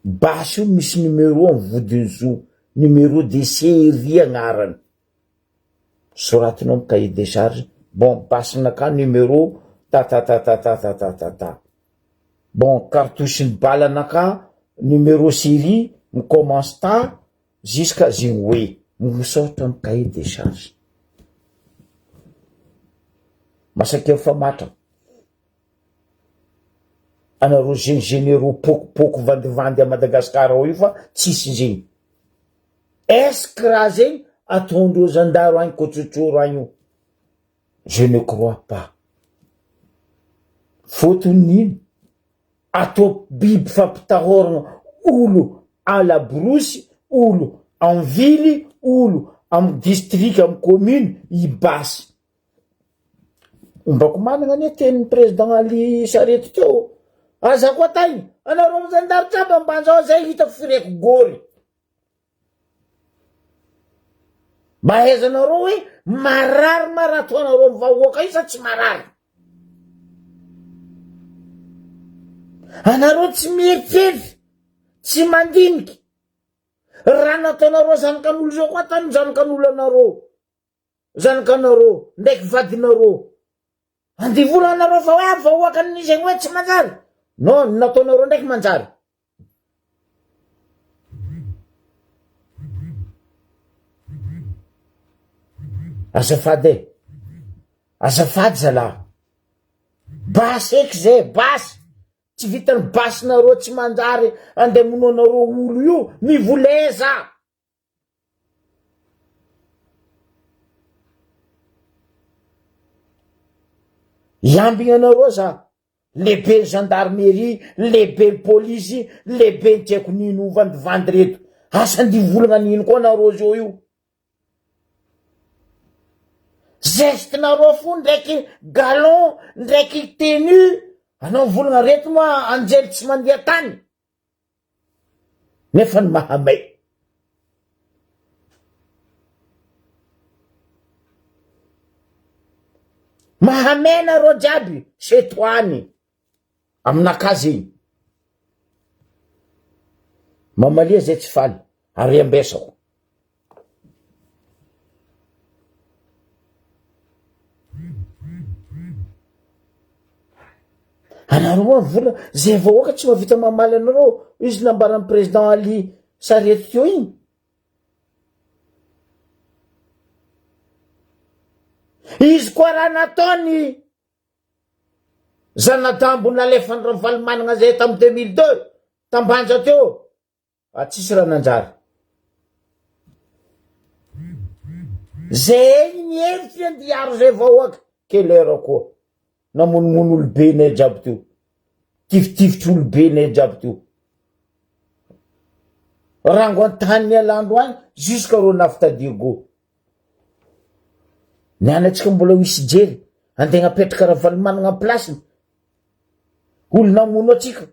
basy io misy numéro amin'ny vodiny zo numéro de série agnarany soratinao amin'ny cahier de charge bon basinaka numéro ta bon cartouche ny balanaka numéro série commence ta jusqu'à zingwe misoratra amin'ny cahier de charge masakeo fa matra anareo zegny généraux pokopoko vandivandy a Madagasikara ao io fa tsisy zegny est-ce que raha zegny ataondreo zandaro agny kotrotroro agny io je ne crois pas fotony ino atao biby fampitahoragna olo à la brousse olo en ville olo am district am commune ibasy ombako managna ane tenin'ny président Ali Sarety teo aza koa tay anareo zandaro jiaby ambanja ao zay hitako fireko gory mahaizanareo hoe marary marato anareo mivahoaka io sa tsy marary anareo tsy mieritseritsy tsy mandiniky raha nataonareo zanakan'olo zao koa tany zanakan'olo anareo zanakanareo ndraiky vadinareo andivola anareo fa hoe avahoaka n'izegny hoe tsy manjary non nataonareo ndraiky manjary azafady zalahy basy eky zay basy tsy vitany basinareo tsy manjary andemonanareo olo io mivoleza iambigna anareo za lehibe ny gendarmerie lehibe ny polisy lehibe ny tiako nino vandivandy reto asa ndivolagna nino koa anareo zao io geste nareo fo ndraiky galon ndraiky tenue anao volagna reto moa anjely tsy mandeha tany nefa ny mahamay mahamay nareo jiaby setoany aminakazy igny mamalia zay tsy faly ary ambesako anareo moa vola zay vahoaka tsy mavita mamaly anareo izy nambaran'ny président Ali Sarety teo igny izy koa raha nataony zanadambo nalefany ravaly managna zay tamy 2002 tambanja teo tsisy raha nanjary zay ny hevitry andiaro zay vahoaka kelera koa namonomono olobe nay jiaby teo tifitifitry olobe nay jiaby teo rango antany alandro agny jusqu'à ro nafitadirgo nianatsika mbola misy jery andeha apetraka ravaly managna plasiny olo namono atsika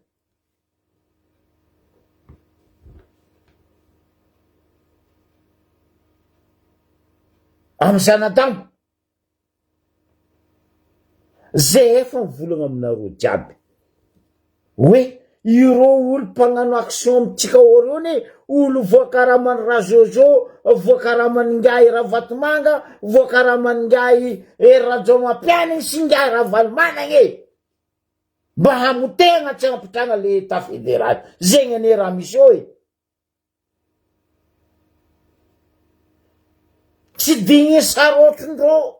amy zanadambo zay efa mivolagna aminareo jiaby hoe ireo olo mpagnano action amitsika oriony olo voakaramany razozo voakaramany ngay Ravatomanga voakaramany ngay Rajomapiany sy ngay Ravaly Managne mba hamotegna tsy hampitranga le état fédéral zegny ane raha misy eo tsy digny sarotondro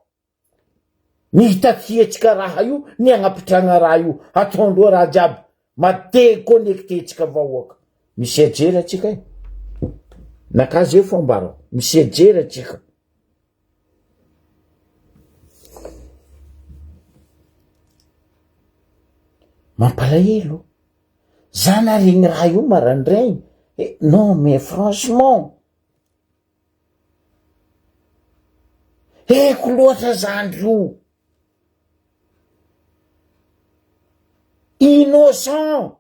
nitafiatsika raha io ny agnapitrana raha io ataondro raha jiaby madéconnecté-tsika vahoaka misy ajery atsika nakazy eo foambara misy ajery atsika mampalahelo za naregny raha io marandraigny non mais franchement eko loatra zany io innocent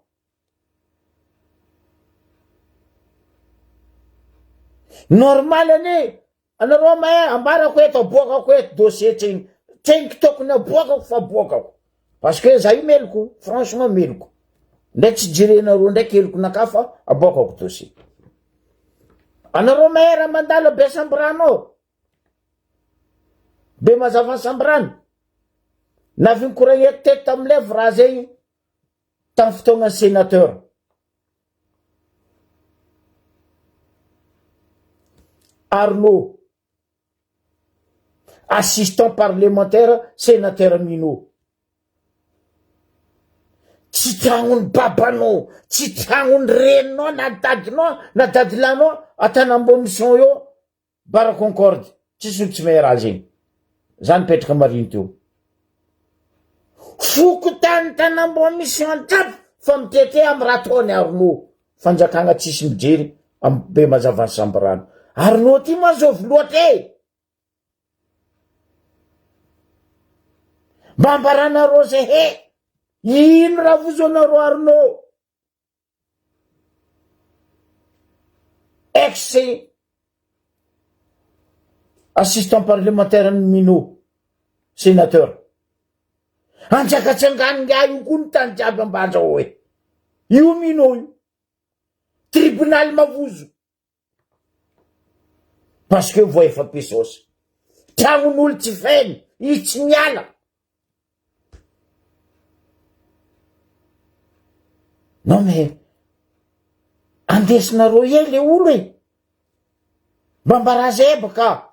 normal ane anareo mahay ambarako eto aboakako eto dossier tregny tokony aboakako fa aboakako parce que za io meloko franchement meloko ndray tsy jirenareo ndraiky eloko naka fa aboakako dossier anareo mahay raha mandala be sambrano be mazava sambrano naviny koragneko teto tamilevy raha zegny tam fotoagna sénateur Arnaud assistant parlementaire sénateur Minot tsy tragnony babanao tsy tragnony reninao na dadilanao atanambo mission io bara concorde tsy solitsy me raha zegny zany petraka mariny teo foko tany tanambo mission jiaby fa mitete amy raha ataony Arnaud fanjakagna tsisy mijery amy be mazava sambrano Arnaud ty mazovy loatra mambaranareo zay ino raha vozonareo Arnaud ex assistant parlementaire Minot sénateur anjakatsanganga io koa ny tany jiaby ambanja hoe io Minot io tribunal mavozo parce que voa efa pesosy tragnon'olo tsy feny i tsy miala non mais andesinareo le olo mbambaraza baka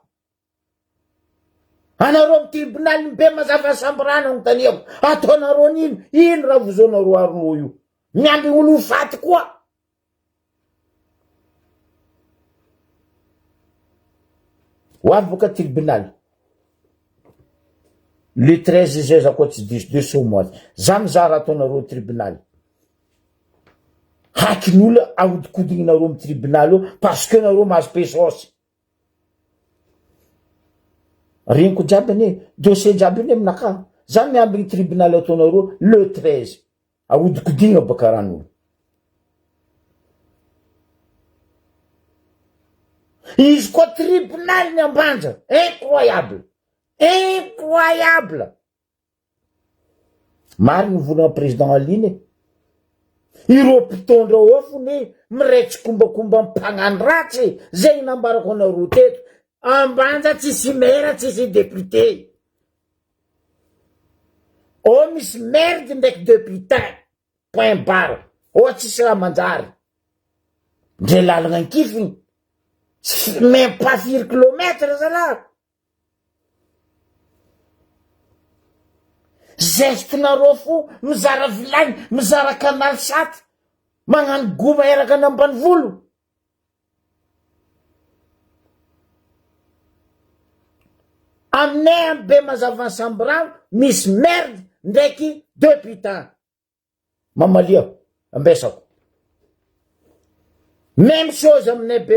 anareo amy tribunal mbe mazava sambrana agnontaniako ataonareo ino raha vozonareo Arnaud io miamby olo faty koa hoavy boka tribunal le 13 zay za koa tsy diso de somoaty za mizara ataonareo tribunal hakin'olo ahodikodinareo amy tribunal io parce que nareo mahazo pesosy reniko jiaby ane dossier jiaby ane aminaka za miamby ny tribunal ataonareo le 13 ahodikodina baka ran'olo izy koa tribunal ny ambanja incroyable mariny volana président aline ireo mpitondra ao fony miraitsy kombakomba mpagnano ratsy zay nambarako anareo teto ambanja tsisy maire tsisy député o misy maire ndraiky député point barre o tsisy raha manjary ndre lalagna ankifiny même pas 4 kilomètres zala gestinareo fo mizara vilany mizara kanal saty magnano goma eraka anambany volo aminay ambe mazava sambrano misy merde ndraiky députant mamalia ambesako même chose aminay be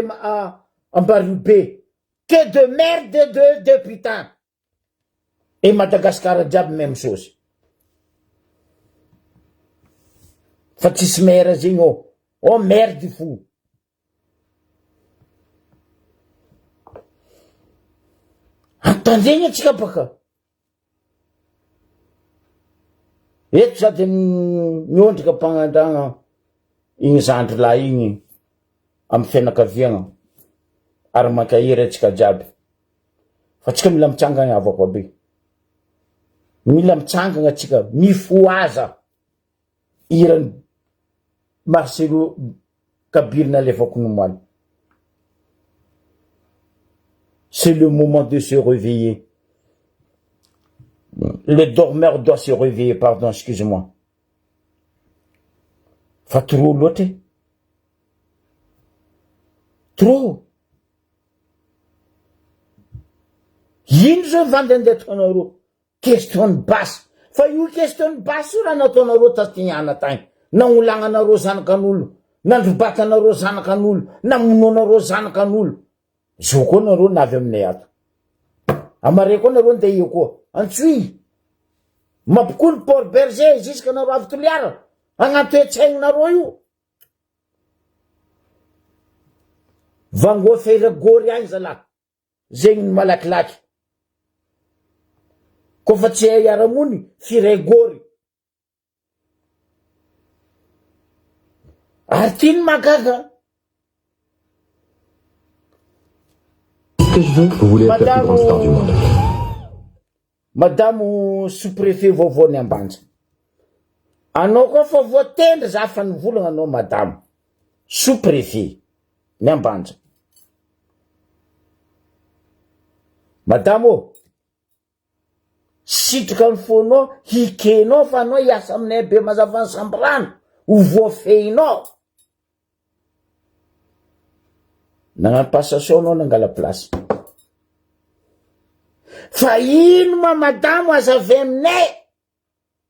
Ambarube que de merde de députant et Madagascar diable même chose fa tsisy maire zegny o merde fou antandegny atsika baka eto sady miondrika mpagnandragna igny zandry lahy igny amy fianakaviagna ary mankahiry atsika jiaby fa tsika mila mitsangana avako be mila mitsangana atsika mifoaza irany Marcelo Kabila nalefako nomaly C'est le moment de se réveiller. Le dormeur doit se réveiller, pardon, excusez-moi. Fa trop loate. Trop. Ino zao vandendetonareo question basse. Fa io question basse io raha nataonareo tastignana tagny. Naolagnanareo zanakan'olo, nandrobatanareo zanakan'olo, namonoanareo zanakan'olo. Zao koa nareo navy aminay ato. Amare koa nareo ndeha io koa. Antsoy. Mampikolo Port Berger jusqu'à nareo avy Toliara. Agnaty etsaigninareo io. Vango feira gory agny zalahy. Zegny ny malakilaky. Kofa tsy hay aramony, firay gory. Ary tiny magaga. Ce que je veux, vous voulez être la plus grande star du monde. Madame sous-préfet vaovao ny Ambanja. Anao koa fa voatendry za fa nivolagna anao madame sous-préfet ny Ambanja. Madame ô, sitraka ny fonao, hikenao fa anao hiasa aminay be mazava ny sambrano, ho voafehinao. Nagnano passation anao nangala place. Fa ino ma madamo azavy aminay?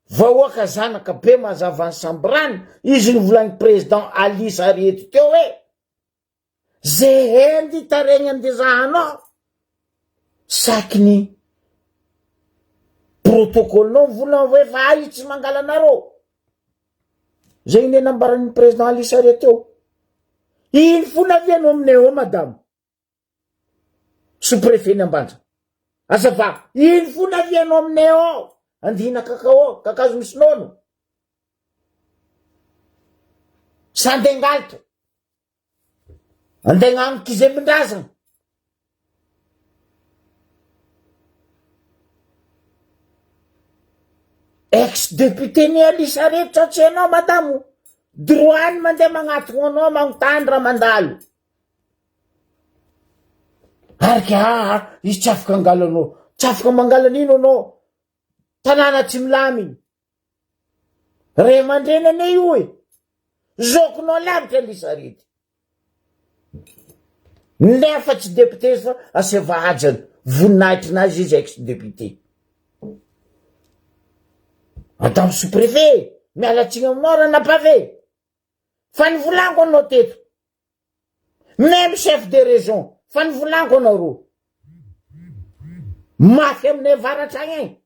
Vahoaka zanaka be mazava ny sambrano, izy nivolagny président Ali Sarety teo hoe, zay hendy taregny andezahanao. Sakiny protocolenao volagny hoe fa io tsy mangala anareo. Zay ine nambaran'ny président Ali Sarety teo. Ino fonavianao aminay ao madame sous-préfet ny Ambanja? Azava, ino fonavianao aminay ao? Andihina kakao, kakazo misy nono. Sandengalto. Andegnano kizembindrazana. Ex-député ny Ali Sarety tsatsy anao madamo. Droany mandeha magnatoko anao magnontany raha mandalo. Arika izy tsy afaka angala anao. Tsy afaka mangala nino anao? Tanàna tsy milamy. Ray aman-dreny anay io e. Zokonao lavitra Ali Sarety. Nefa tsy député fa asevahajany. Voninahitra nazy izy ex-député. Madame sous-préfet, mialatsiny aminao raha napave. Fa nivolanko anao teto. Même chef de région, fa nivolanko anao. Mafy aminay varatra agny.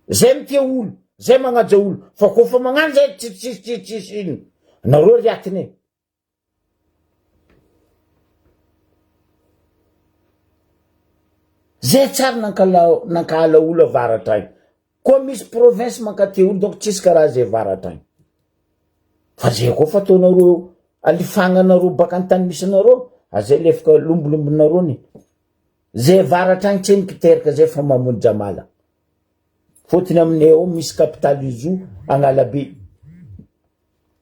Zay mitia olo, zay magnaja olo. Fa kofa magnano zay tsitsitsitsitsy ino. Nareo riatiny. Zay tsara nankala olo varatra agny. Koa misy province mankate olo, donc tsisy karaha zay varatra agny. Fa zay koa fataonareo alifagnanareo baka antany misy anareo, azay lefaka lombolombonareo ni. Zay varatra agny tsy nikiteraka zay fa mamonjy Jamala. Fotony aminay ao misy capitale izo Agnalabe.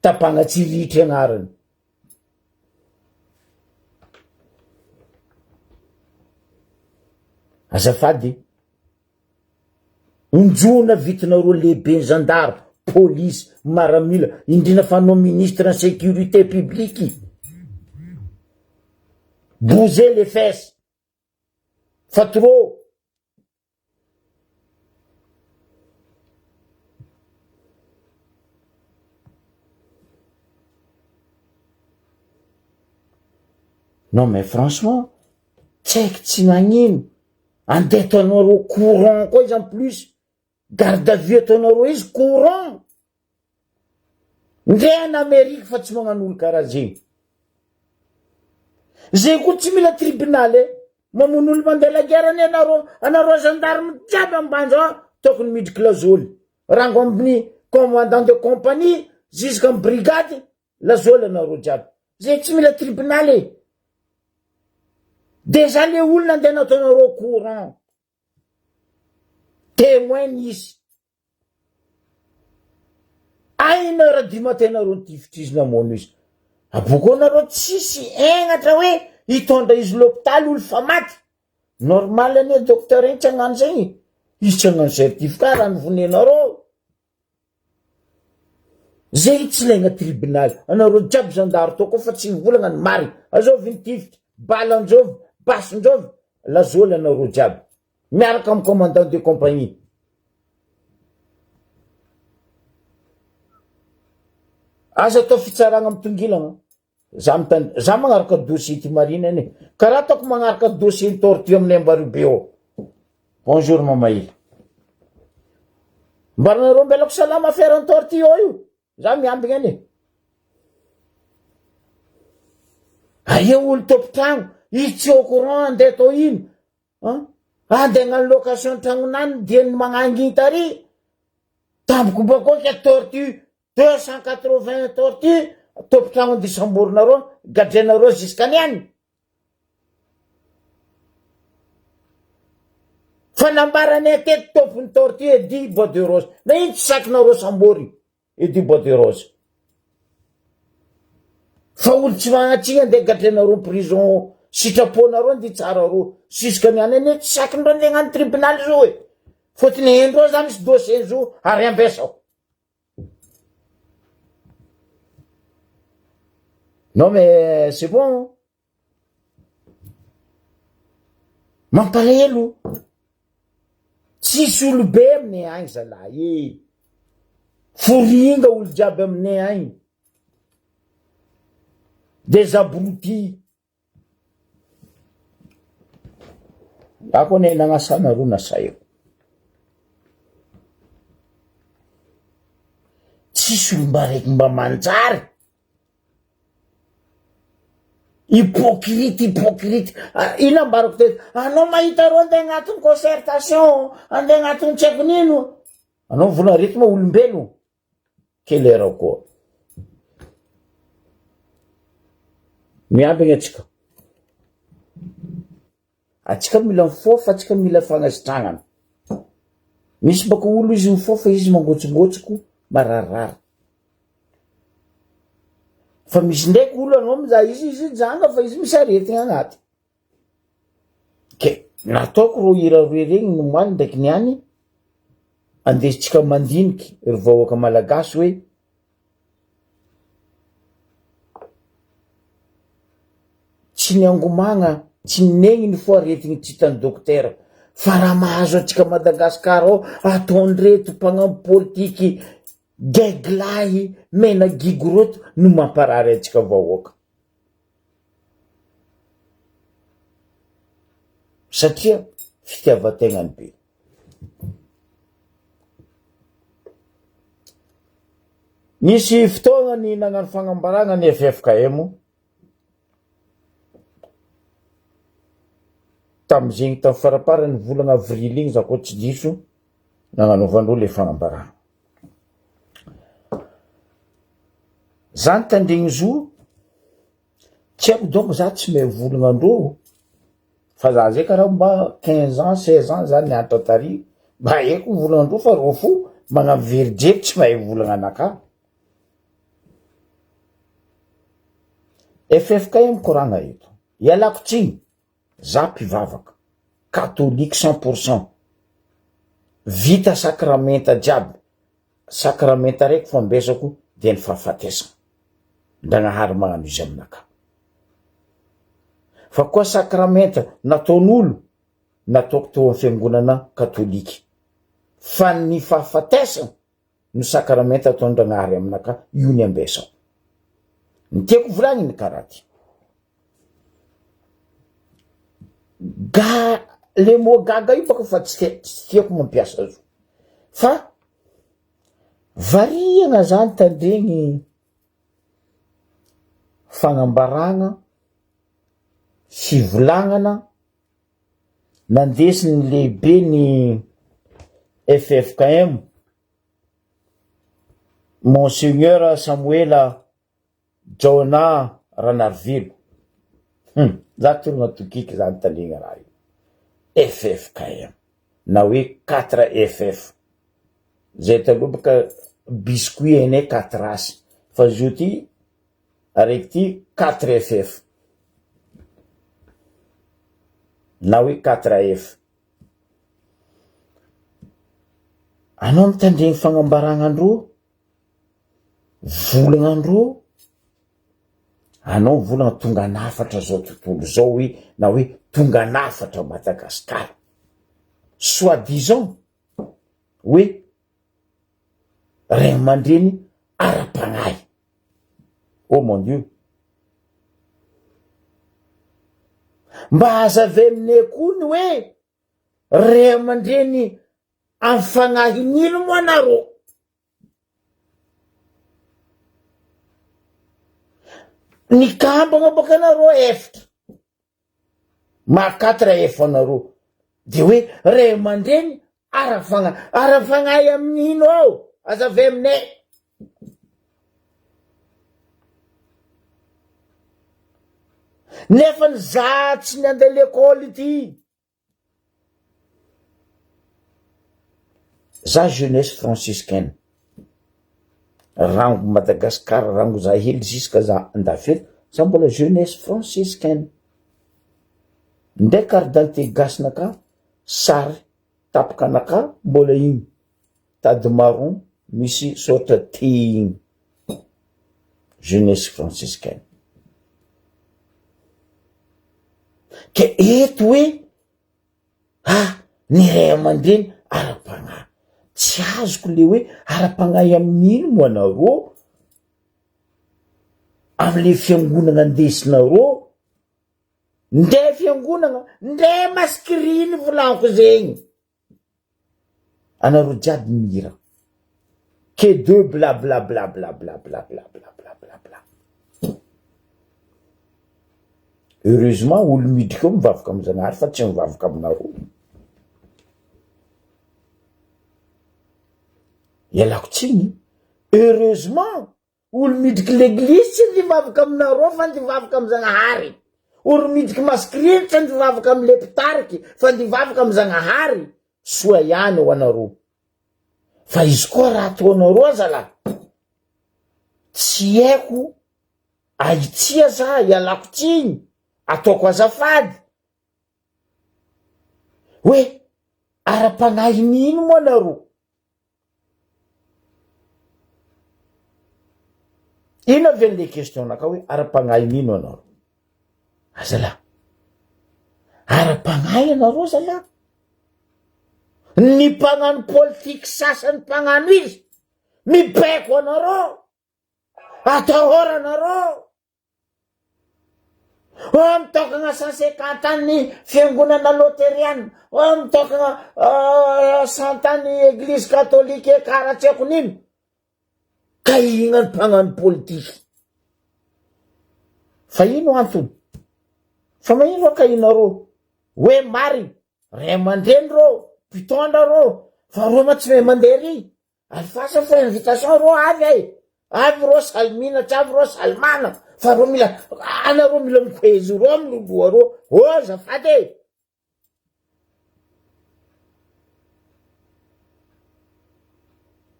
Tapagna Tsiritry agnarany. Azafady. Unjona vitanareo lehibe gendarme, police, maramila, indrina fa anao ministre en sécurité publique. Bougez les fesses. Fa trop. Non mais franchement, tchèque tsy nagnino. Andeha ataonareo courant koa izy en plus. Garde à vue ataonareo izy courant. Ndre en Amérique fa tsy magnano olo karaha zegny. Zay koa tsy mila tribunal e. Mamono olo mandeha la guerre any anareo gendarme jiaby Ambanja tokony midriky lazoly. Rango ambiny commandant de compagnie jusqu'à brigade lazoly anareo jiaby. Zay tsy mila tribunal e. Déjà le olona andeha nataonareo courant. Témoin nisy. Aina raha dimatenareo tifitrizina mono izy. Aboko anareo tsisy egnatra hoe hitondra izy l'hôpital olo fa maty normal ane docteur iny tsy hagnano zegny izy tsy hagnano certificat raha novonenareo zay tsy ilaigna tribunal anareo jiaby zandaro tao koa fa tsy nivolagna ny marina azovy nitifitra balanjovy basonjovy lazoly anareo jiaby miaraka amin'ny commandant de compagnie aza atao fitsaragna amin'ny tongilagna za magnaraka dossier ty marina ane karaha ataoko magnaraka dossier ny tortue amin'ny Ambarube ao. Bonjour mamaila mbaranareo mbelako salama affaire ny tortue ao io za miambigna ane aia olo tompotragno izy tsy au courant andeha atao ino andeha hagnano location tragnonany diany magnanginy tary tamboko bakoka tortue 280 tortue tompotragno andisamborinareo gadrenareo jusqu'any any fa nambarany atety tompony tortue edy bois de rose na iny tsy sakinareo sambory edy bois de rose fa olo tsy magnatsiny andeha gadrenareo prison sitraponareo ndi tsara ro juskany any ane tsy sakindreo andeha hagnano tribunal zo e fotony endreo zany misy dossier zo ary ambesao. Non mais c'est bon mampalahelo tsisy olo be aminay agny zalahy foringa olo jiaby aminay agny des abrutis ako ane nagnasana ro nasaio tsisy olo mba raiky mba manjary hypocrite ina ambarako teto anao mahita ro andeha agnatin'ny concertation andeha agnatin'ny tsy haiko nino anao vola reto ma olombelo kelera koa miambigna atsika mila mifofa atsika mila fagnasitragnana misy bako olo izy mifofa izy mangotsongotsoko mararirary fa misy ndraiky olo anao mizaha izy janga fa izy misy aretigna agnaty ke nataoko ro hira roe regny nomaly ndraiky niany andesitsika mandiniky ry vahoaka malagasy hoe tsy niangomagna tsy ninegny ny fo aretigny tsy hitany dokotera fa raha mahazo atsika Madagasikara ao ataondreto mpagnampo politiky geglahy mena gigoroto no mamparary atsika vahoaka satria fitiavategnany be nisy fotoagna ny nagnano fagnambaragna ny FFKM tamizegny tamy faraparany volagna avril igny za koa tsy diso nagnanaovandreo le fagnambaragna zany tandregny zo tsy haiko donc za tsy mahay volagnandreo fa za zay karaha mba 15 ans 16 ans zany nianatra tary mba haiko volagnandreo fa ro fo magnano verijery tsy mahay volagna anaka FFKM koragna eto ialako tsiny za mpivavaka katolika 100% vita sakramenta jiaby sakramenta raiky fambesako dia ny fahafatesana ndagnahary magnano izy aminaka fa koa sakramenta nataon'olo nataoko teo amin'ny fiangonana katolika fa ny fahafatesana no sakramenta ataon-dragnahary aminaka io ny ambesao ny tiako volagniny karaha ty le moa gaga io baka fa tsy tiako mampiasa zo fa variagna zany tandregny fagnambaragna sy volagnana nandesiny lehibe ny FFKM Monseigneur Samuela Jona Ranarvilo za torogna tokiky zany tandregna raha io FFKM na hoe 4FF zay taloha baka biscuit ene 4 race fa zo ty araiky ty 4FF na hoe 4F. Anao mitandregny fagnambaragnandroa, volagnandroa, anao volagna tonga nafatra zao tontolo zao hoe na hoe tonga nafatra Madagasikara. Soi-disant hoe ray aman-dreny ara-pagnahy. Oh mon Dieu. Mba hazave aminay koa ny hoe ray aman-dreny amin'ny fagnahy nino moa anareo? Nikambagna baka anareo efatra, ma 4F anareo, de hoe ray aman-dreny ara-fagnahy amin'ino ao? Hazave aminay. Nefa ny za tsy nandeha l'école ity. Za jeunesse franciscaine, rango Madagasikara, rango za hely jusqu'à za andafelo, za mbola jeunesse franciscaine. Ndray carte d'identité gasinaka, sary tapaka anaka, mbola igny tady marron misy sorta T igny. Jeunesse franciscaine. Ke eto hoe ny ray aman-dreny ara-pagnahy. Tsy azoko le hoe ara-pagnahy amin'ino mo anareo am'le fiangonana andesinareo? Ndre fiangonana, ndre maskriny volaniko zegny. Anareo jiaby mira. Que de bla bla bla bla bla bla bla bla bla bla bla. Heureusement olo miditra eo mivavaka amy Zanahary fa tsy mivavaka aminareo. Ialako tsiny. Heureusement olo midriky l'église tsy mivavaka aminareo fa mivavaka amy Zanahary. Olo midriky maskriny tsy mivavaka amy lepitariky fa mivavaka amy Zanahary. Soa ihany ho anareo. Fa izy koa raha ataonareo zala, tsy haiko aitsia za, ialako tsiny, ataoko azafady. Hoe ara-pagnahy nino mo anareo? Ino avy an'le question naka hoe ara-pagnahy nino anareo? Azala, ara-pagnahy anareo zala. Ny mpagnano politique sasany mpagnano izy, mibaiko anareo, atahora anareo. Mitokagna 150 any fiangonana loteriana, mitokagna 100 any église catholique karatseko nino. Ka igna ny mpagnano politique. Fa ino antony? Fa maino ka inareo? Hoe mari, ray aman-dreny rô, mpitondra rô, fa rô ma tsy mandery. Alifasa fa invitation rô avy rô salmina, tsy avy rô salmana. Fa rô mila, anareo mila mikohezy rô amin'oloa rô. Zafady e.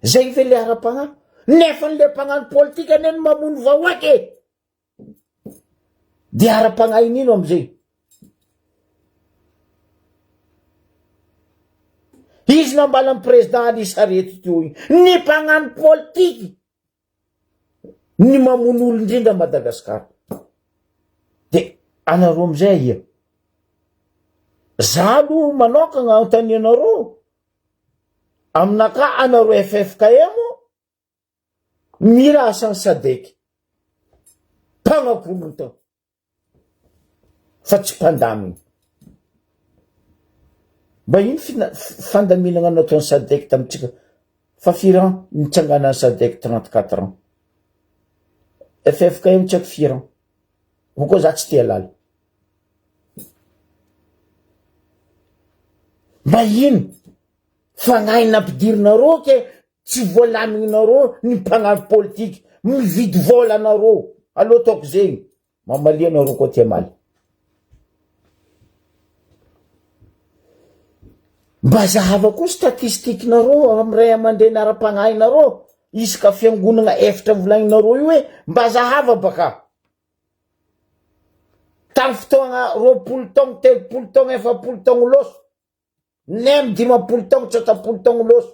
Zay ve le ara-pagnahy? Nefa le mpagnano politika neny mamono vahoaky. De ara-pagnahy nino amizay? Izy nambala ny président Alisarety teo igny. Ny mpagnano politiky ny mamono olo indrindra Madagasikara. De anareo amizay ia? Za aloha manokagna anontany anareo. Aminaka anareo FFKM mira asany Sadeky. Mpanakono tao. Fa tsy mpandaminy. Mba ino fandaminana nataony Sadeky tamitsika? Fa firan nitsangana Sadeky 34 ans. FFKM tsy ako firan. Ho koa za tsy tia lala. Mba ino fagnahy nampidirinareo ke tsy voalaminareo ny mpagnano politique, mividy volanareo. Allo taoko zegny, mamalianareo koa tia maly. Mba zahava koa statistikinareo amy ray aman-dreny ara-pagnahinareo, isaka fiangonana efatra volagninareo io hoe mba zahava baka. Tamin'ny fotoagna 20 taogno 30 taogno 40 taogno loso nem 50 taogno 60 taogno loso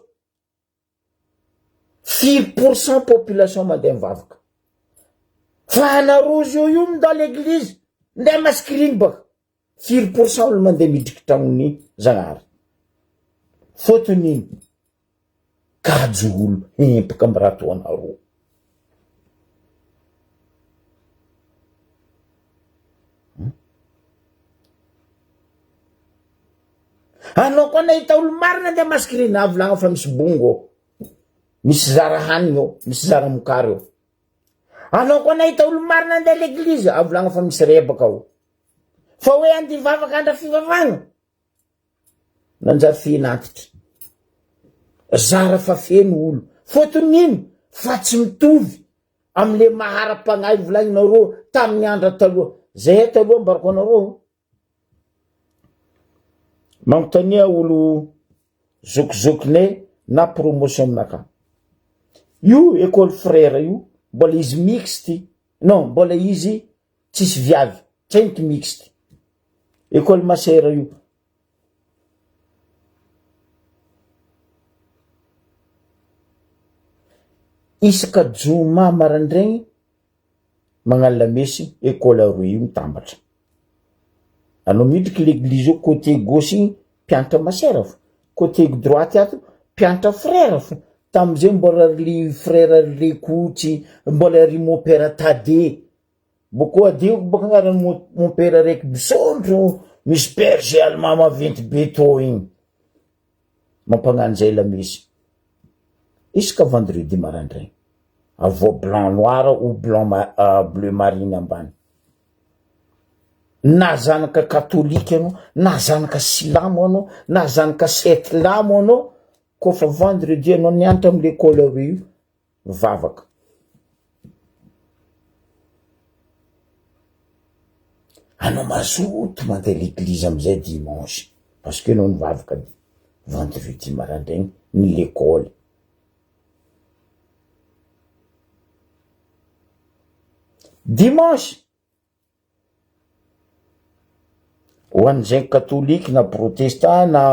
4% population mandeha mivavaka fa anarozy io mindao l'église ndeha mascriny baka 4% olo mandeha midriky tragnony Zagnahary fotony ino kajo olo empaka amy raha toanaro anao koa nahita olo marina ndeha mascriny avolagna fa misy bongo misy zara hanigny eo misy zara mokary eo anao koa nahita olo marina ndeha l'église avolagna fa misy rebaka ao fa hoe andy vavaka andra fivavagna nanjary fihinantitry zara fa feno olo fotony ino fa tsy mitovy amle mahara-pagnahy volagninareo tamin'ny andra taloha zay taloha mbarako anareo magnontania olo zokizokine na promotion aminaka io école frère io mbola izy mixte non mbola izy tsisy viavy tsenky mixte école masera io isaka joma marandraigny magnano lamesy école aroy io mitambatra anao midriky l'église io côté gauche igny mpianatra masera fo côté droite ato mpianatra frère fo tamizay mbola ry frère ry kotsy mbola ry mon père Tadé boko adeko baka agnarany mon père raiky bisondro misy berger allemand maventy beto igny mampagnano zay lamesy isaka vendredi marandraigny avo blanc noir ou blanc bleu marine ambany na zanaka katolika anao na zanaka silamo anao na zanaka setlamo anao kofa vendredi anao nianatra amy l'école aroy io vavaka anao mazoto mandeha l'église amizay dimanche parce que anao nivavaka vendredi marandraigny ny l'école dimanche ho an'izay katolika na protestant na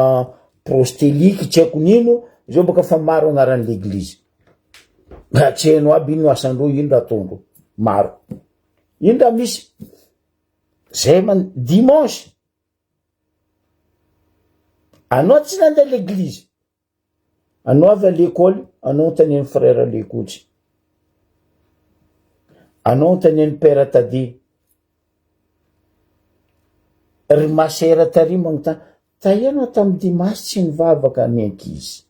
prostelika tsy haiko nino zao baka fa maro agnaran'ny l'église tsy hainao aby ino asandreo ino raha ataondreo maro ino raha misy zay dimanche anao tsy nandeha l'église anao avy à l'école anao taneny frère lekotsy anao taneny père Tadé ry masera tary magnontany tahianao tamy dimasy tsy nivavaka ny ankizy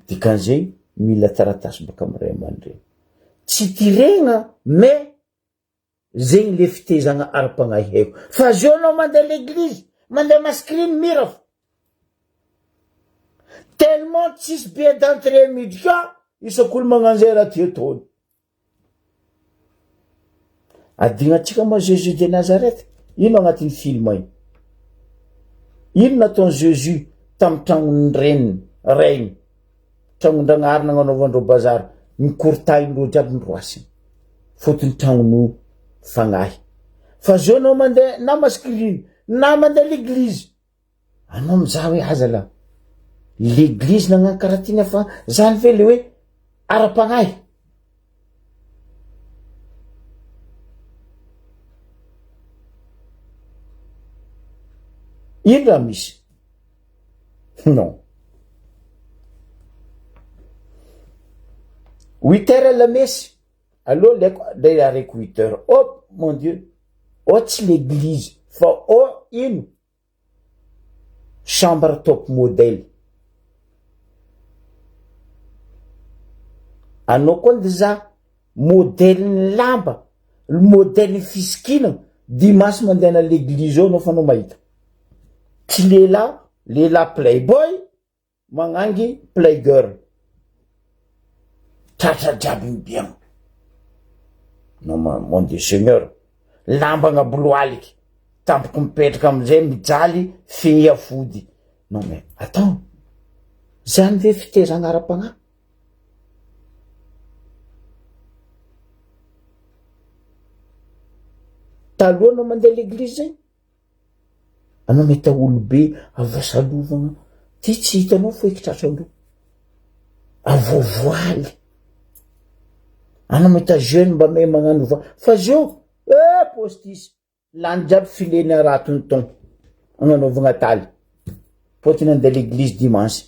dikan'izay mila taratasy baka amy ray aman-dreny tsy tiregna mais zegny le fitezagna ara-pagnahy haiko fa zao anao mandeha l'église mandeha mascriny mira fo tellement tsisy be d'entrée midika isak'olo magnano zay raha ty ataony adinatsika moa Jésus de Nazareth ino agnatin'ny film iny ino nataony Jésus tamy tragnony reniny rainy tragnondragnahary nagnanaovandreo bazary mikortaindreo jiaby nyroasiny fotony tragnony fagnahy fa zao anao mandeha na mascriny na mandeha l'église anao mizaha hoe aza la l'église nagnano karaha ty nefa zany ve le hoe ara-pagnahy ino raha misy non 8h la messe aloha laiko ndray araiky 8h oh mon dieu oh tsy l'église fa oh ino chambre top modèle anao koa deja modèle ny lamba modèle ny fisikina dimanche mandeha na l'église ao anao fa anao mahita tsy lehilahy playboy magnangy playgirl tratra jiaby mibiagna non mon dieu seigneur lamba agnaboloaliky tampoky mipetraka amizay mijaly fe afody non mais attends zany ve fitezagna ara-pagnahy taloha anao mandeha l'église zay anao mety olobe avoasalovagna ty tsy hitanao foekitratra aloha avovoaly anao mety jeune mba me magnano voa fa zio postisy lany jiaby fileny aratony ton agnanaovagna taly fôtiny andeha l'église dimanche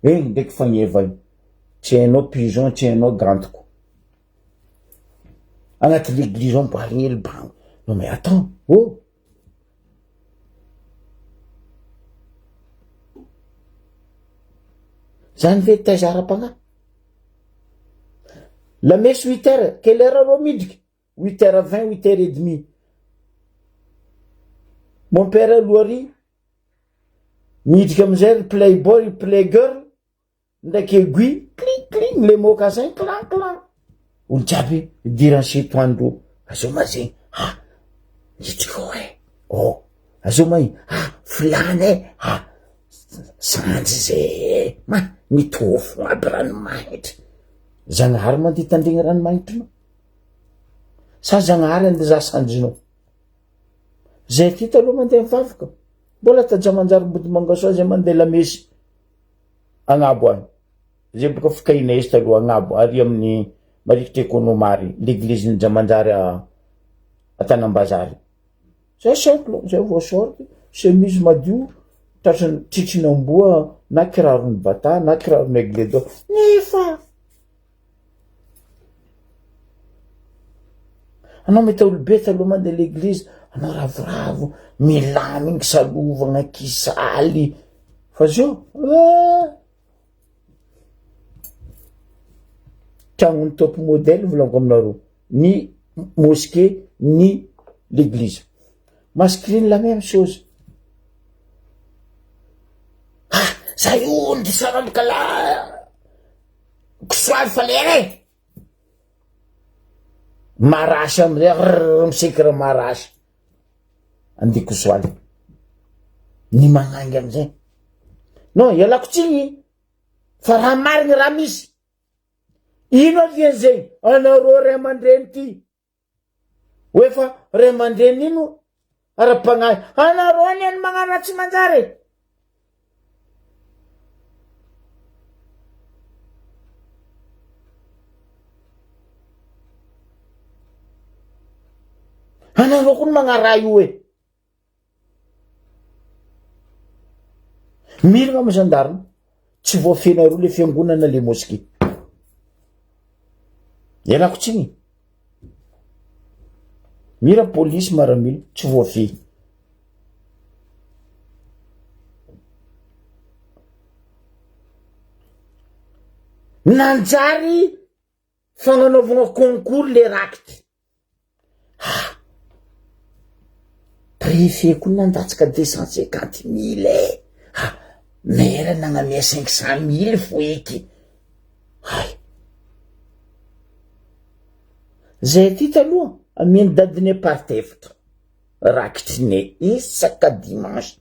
ndraiky fagnevany tsy hainao pigeon tsy hainao gantiko agnaty l'église ao mboarigny hely bango non mais attends zany ve taizaram-pagnahy la messe 8 heures quelle heure arô midriky 8h20 8h30 mon père aloary midriky amizay playboy playgirl ndraiky aiguille cling cling le mocassin clan clan olo jiaby diran chez toi andro azao ma zegny midriky azao ma fulane sanjy zay ma mitofo aby ranomagnitry zagnahary mandeha tandregny ranomagnitrinao sa zagnahary andeha sanjinao zay ty taloha mandeha mivavaka mbola tajamanjary body mangasoa zay mandeha lamesy agnabo any zay boka fikaina izy taloha agnabo ary amin'ny marikitry économary l'église ny jamanjary atanambazary zay simple zay vo short chemise madio tratrany tritriny amboa na kirarony bata na kirarony agledo nefa anao mety olobe taloha mandeha l'église anao ravoravo milamigny salovagna kisaly fa zio tragnony top modèle volanko aminareo ny mosquée ny l'église masculine la même chose zay ondry saramboka la kisoaly falere marasy amizay misekira marasy andeha kisoaly ny magnangy amizay non ialako tsigny fa raha marigny raha misy ino avian'zay anareo ray aman-dreny ty hoe fa ray aman-dreny ino ara-pagnahy anareo any any magnano tsy manjary anareo koa magnaraha io hoe miragna amy gendarme tsy voafenareo le fiangonana le mosquée ialako tsigny mira polisy maramilo tsy voafe nanjary fagnanaovagna concours le rakity préfet koa nandatsika 250 000 maire nagnamia 500 000 foeky zay ty taloha amiany dadine partefitra rakitrine isaka dimanche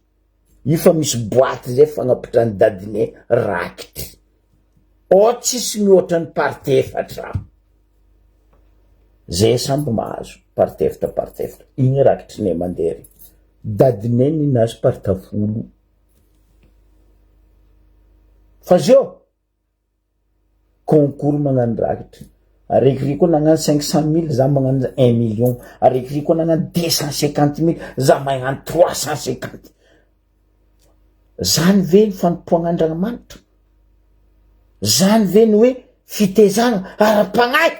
io fa misy boaty zay fagnapitrany dadine rakitry tsisy mihoatrany partefatra zay samby mahazo partefitra igny rakitrine mandery dadine ninazy partafolo fa zio concours magnano rakitry araikiry koa nagnano 500 000 za magnano 1 million araikiry koa nagnano 250 000 za magnano 350 zany ve ny fanompoagn'Andriamanitra zany ve ny hoe fitezagna ara-pagnahy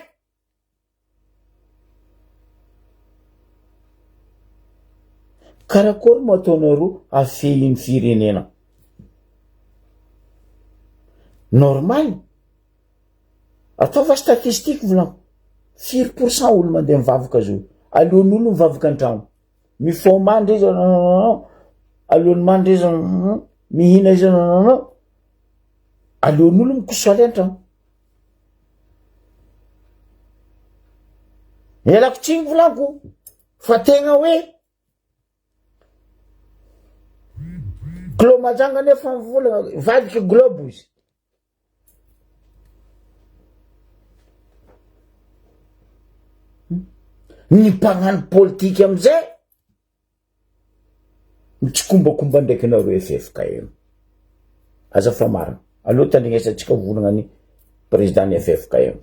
karakory mo ataonareo afehiny firenena normal ataova statistique volanko 4% olo mandeha mivavaka zao aleon'olo mivavaka an-tragno mifomandry izy aleony mandry izy mihina izy aleon'olo mikosoaly an-tragno ialako tsigny volanko fa tegna hoe Klomajanga nefa mivolagna vadiky globe izy ny mpagnano politika amizay mitsikombakomba ndraiky nareo FFKM. Aza fa marina aloha tandrignesantsika volagna ny président ny FFKM.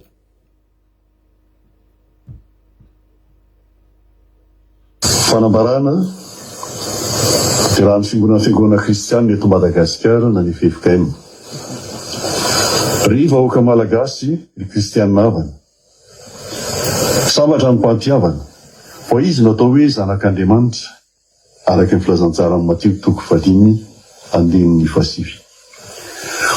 Fanambarana dia raha ny fiangonana kristianina eto Madagasikara na ny FFKM. Ry vahoaka malagasy ny kristianina avana sambatra ny mpampiavana, fa izy natao hoe zanak'Andriamanitra araka ny filazantsara amin'ny Mateo 5:1.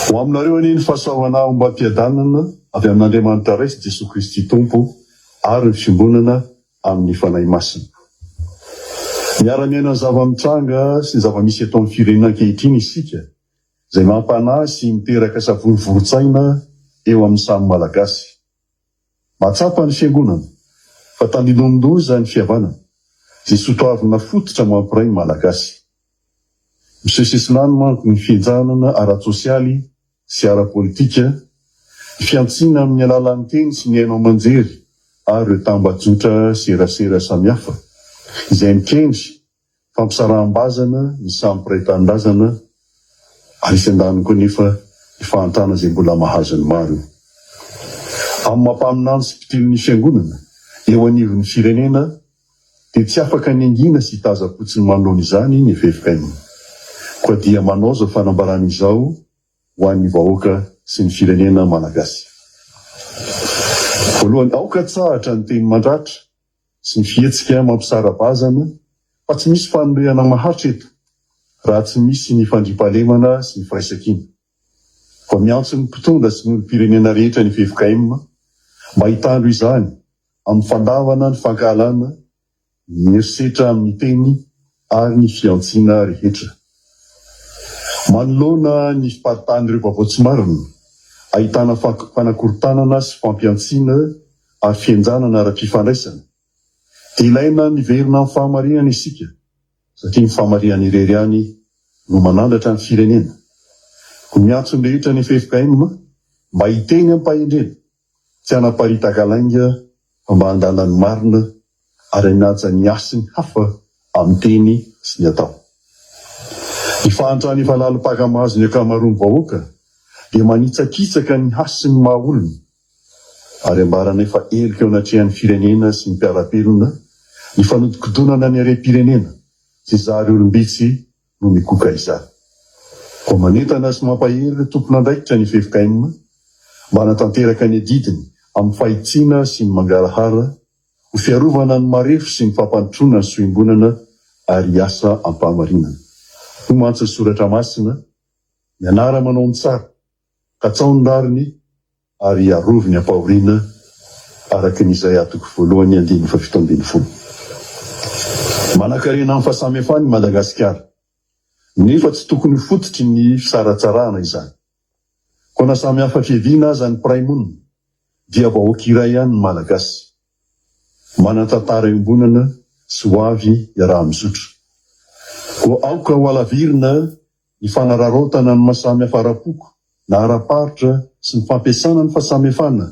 Ho aminareo anie ny fahasoavana ombam-piadanana avy amin'Andriamanitra Ray sy Jesosy Kristy Tompo ary ny fimbonana amin'ny fanahy masina. Miara-miaina ny zava-mitranga sy ny zava-misy eto amin'ny firenena ankehitriny isika, izay mampanahy sy miteraka savorovoron-tsaina eo amin'ny samy malagasy. Matsapa ny fiangonana, fa tandilondoza ny fihavanana, izay sotoavina fototra mampiray ny malagasy. Misesesinany manko ny fianjanana ara-tsosialy sy ara-politika, ny fiantsina amin'ny alalan'ny teny sy ny haino aman-jery ary ireo tambajotra serasera samihafa, izay mikendry fampisaraham-bazana ny samy mpiray tanindrazana ary isan-daniny koa nefa ny fahantana izay mbola mahazo ny maro. Amin'ny mampaminany sy mpitilon'ny fiangonana eo anivon'ny firenena dia tsy afaka ny angina sy taza-potsiny manoloana izany ny FFKM, koa dia manao zao fanambarana izao ho an'ny vahoaka sy ny firenena malagasy. Voalohany, aoka tsahatra ny teny mandratra sy ny fihetsika mampisara-bazana, fa tsy misy fanolorana maharitra eto raha tsy misy ny fandriampahalemana sy ny firaisan-kina. Fa miantso ny mpitondra sy ny pirenena rehetra ny FFKM mba hitandro izany amin'ny fandavana ny fankahalana, ny herisetra amin'ny teny ary ny fiantsiana rehetra. Manoloana ny fiparitany ireo vaovao tsy marina, ahitana fanakorontanana sy fampiantsiana ary fianjanana ara-pifandraisana. Dia ilaina niverina amin'ny fahamarinana isika, satria ny fahamarinana irery ihany no manandratra ny firenena. Ko miantso ny rehetra ny FFKM mba hiteny amin'ny mpahendrena, tsy hanaparitaka lainga fa mba handala ny marina ary hanaja ny asy ny hafa amin'ny teny sy ny atao. Ny fahantrany efa lalim-pakamazo ny akamaroan'ny vahoaka dia manitsakitsaka ny hasy ny maha olona ary ambarana efa elika eo anatrehan'ny firenena sy ny mpiara-pelona ny fanodikodonana ny harem-pirenena sy zary olombitsy no mikoka izany. Koa manentana sy mampahery tompon'andraikitra ny FFKM mba hanatanteraka ny adidiny amin'ny fahitsiana sy ny mangarahara ho fiarovana ny marefo sy ny fampanotrona ny soimbonana ary asa ampahamarinana. Ho mantsa soratra masina, mianara manao ny tsara, katsaony rariny ary arovy ny ampahoriana araka n'izay atoko voalohany 2:17. Manan-karena amin'ny fahasamihafany Madagasikara, nefa tsy tokony fototry ny fisaratsarana izany. Koa na samihafa fiaviana aza ny mpiray monina, dia vahoaka iray ihany ny malagasy. Manan-tantara iombonana sy ho avy iaraha-mizotra. Koa aoka ho alavirina ny fanararaotana ny mahasamihafa ara-poko na ara-paritra sy ny fampiasana ny fahasamihafana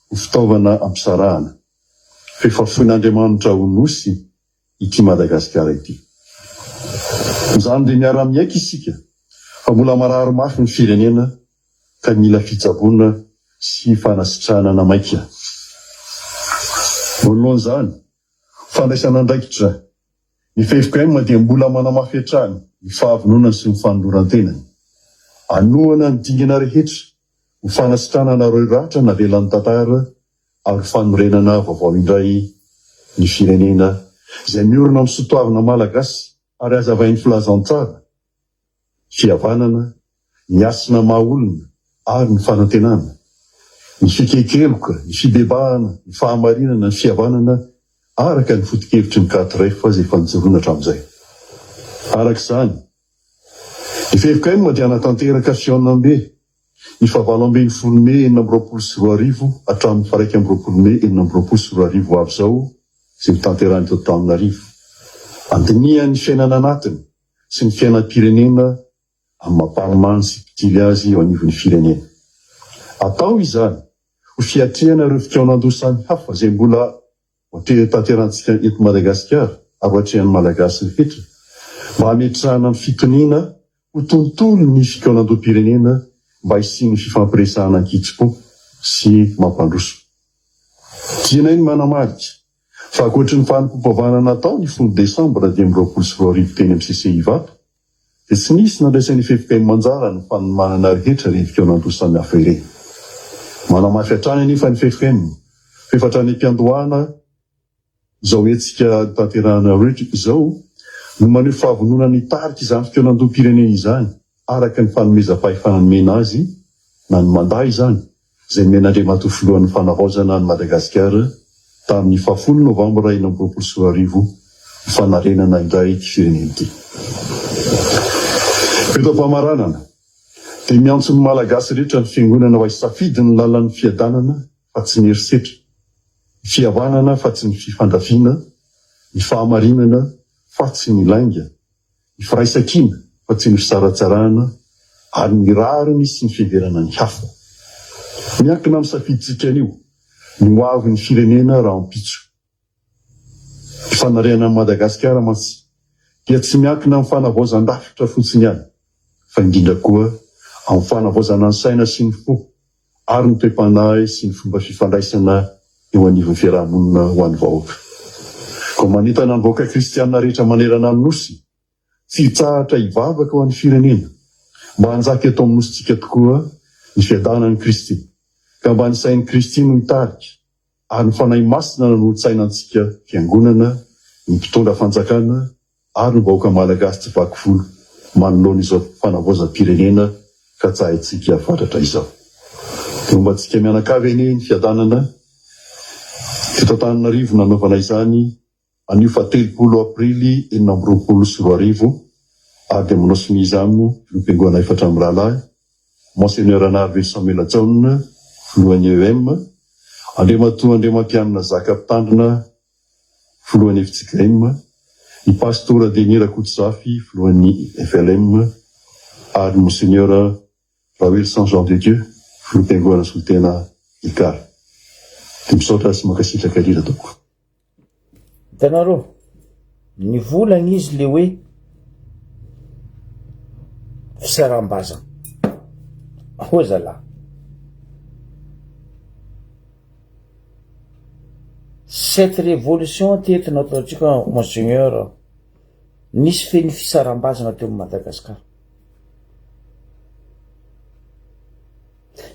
ho fitaovana ampisarahana. Fefafoin'Andriamanitra ho nosy ity Madagasikara ity. Izany dia miara-miaika isika fa mbola marary mafy ny firenena ka mila fitsaboana sy fanasitrahana maika. Voalohan'izany, fandraisana andraikitra. Ny FFKM dia mbola manamafy hatrany ny fahavononana sy ny fanoloran-tenany. Anohana ny dingana rehetra ho fanasitrana nareo ratra na velan'ny tantara ary fanorenana vaovao indray ny firenena izay miorina amin'ny sotoavina malagasy ary azavain'ny filazantsara, fihavanana, ny asina maha olona ary ny fanantenana, ny fikekeloka, ny fibebahana, ny fahamarinana, ny fihavanana araka ny foto-kevitry ny katirefa izay fanjoroana hatramin'izay. Arak'izany, ny FFKM dia hanatanteraka fihaonam-be ny 27 Mey 2024 hatramin'ny 1 Mey 2024 avy izao izay hotanterahany teto Antananarivo. Andiniany fiainana anatiny sy ny fiainam-pirenena amin'ny mampahamany sy mpitily azy eo anivon'ny firenena. Atao izany ho fiatrehana ireo fikaonan-doha samy hafa izay mbola tanterantsika eto Madagasikara ary hatrehan'ny malagasy rehetra mba hametrahana amin'ny fitoniana ho tontolo ny fikaonan-doam-pirenena mba hisiany fifampiresahana ankitropo sy mampandroso. Tiana iny manamarika fa ankoatry ny fanompompavahana natao ny 10 Desambra 2024 teny amin'ny CCI Vato dia tsy nisy nandraisan'ny fefikainy manjara ny fanomanana rehetra rehetra fikaonan-droa samihafa ireny. Manamafy hatrany anefa ny fefatrany am-piandohana izao etsika tanterahana rehetra izao no maneho fahavonona ny tarika izany fikaonan-doam-pirenena izany araka ny fanomezam-pahefanana azy na ny manday izany izay men'Andriamatoa filohan'ny fanavaozana ny Madagasikara tamin'ny 10 Novambra 2024 fanarenana indray ity firenena ity. Eto am-pamaranana dia miantso ny malagasy rehetra ny fiangonana ho hisafidy ny lalan'ny fiadanana fa tsy ny herisetra, ny fihavanana fa tsy ny fifandafiana, ny fahamarinana fa tsy ny lainga, ny firaisan-kina fa tsy ny fisaratsarana ary ny rariny sy ny fiheverana ny hafa. Miankina amin'ny safiditsika anio ny ho avy ny firenena raha ampitso. Ny fanariana ny Madagasikara mantsy dia tsy miankina amin'ny fanavaozan-dafitra fotsiny ihany fa indrindra koa amin'ny fanavaozana ny saina sy ny fo ary ny toe-panahy sy ny fomba fifandraisana eo anivon'ny fiarahamonina ho an'ny vahoaka. Koa manentana ny vahoaka kristianina rehetra manerana ny nosy tsy hitsahatra hivavaka ho an'ny firenena mba hanjaka eto amin'ny nositsika tokoa ny fiadanan'i Kristy ka mba ny sain'i Kristy no hitarika ary ny fanahy masina nanolo-tsainantsika fiangonana, ny mpitondra fanjakana ary ny vahoaka malagasy tsy vaky volo manoloana izao fanavaozam-pirenena ka tsahaitsika fatratra izao. Momba antsika mianakavy eny ny fiadanana teto Antananarivo nanaovana izany anio fa 30 Aprily 2024 ary dia manao simizamo filoam-piangonana efatra amin'ny rahalahy Monseigneur Anarve Samuel Jaune filohan'ny EM, Andriamatoa Andriamampianina Zaka Mpitandrina filohan'ny FJKM, ny pastora Denis Rakototsafy filohan'ny FLM ary Monseigneur Raoul Saint Jean de Dieu filoam-piangonana solitena Ikara. Dia misaotra sy makasitraka rira tompoko. Hitanareo, ny volana izy le hoe fisarambazana. Ahoa zalahy. Cette révolution tety nataontsika Monseigneur nisy feny fisarambazana teo Madagasikara.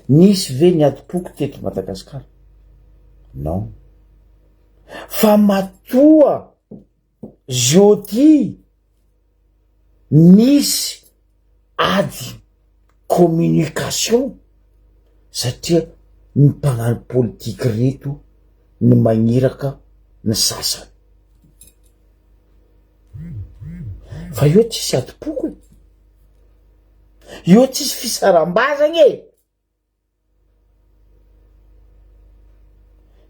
Nisy ve ny adi-poko teto Madagasikara? Non. Fa matoa jeudi nisy ady communication satria ny mpagnano politika reto ny magniraka ny sasany. Fa io tsisy adi-poko io tsisy fisarambazana e.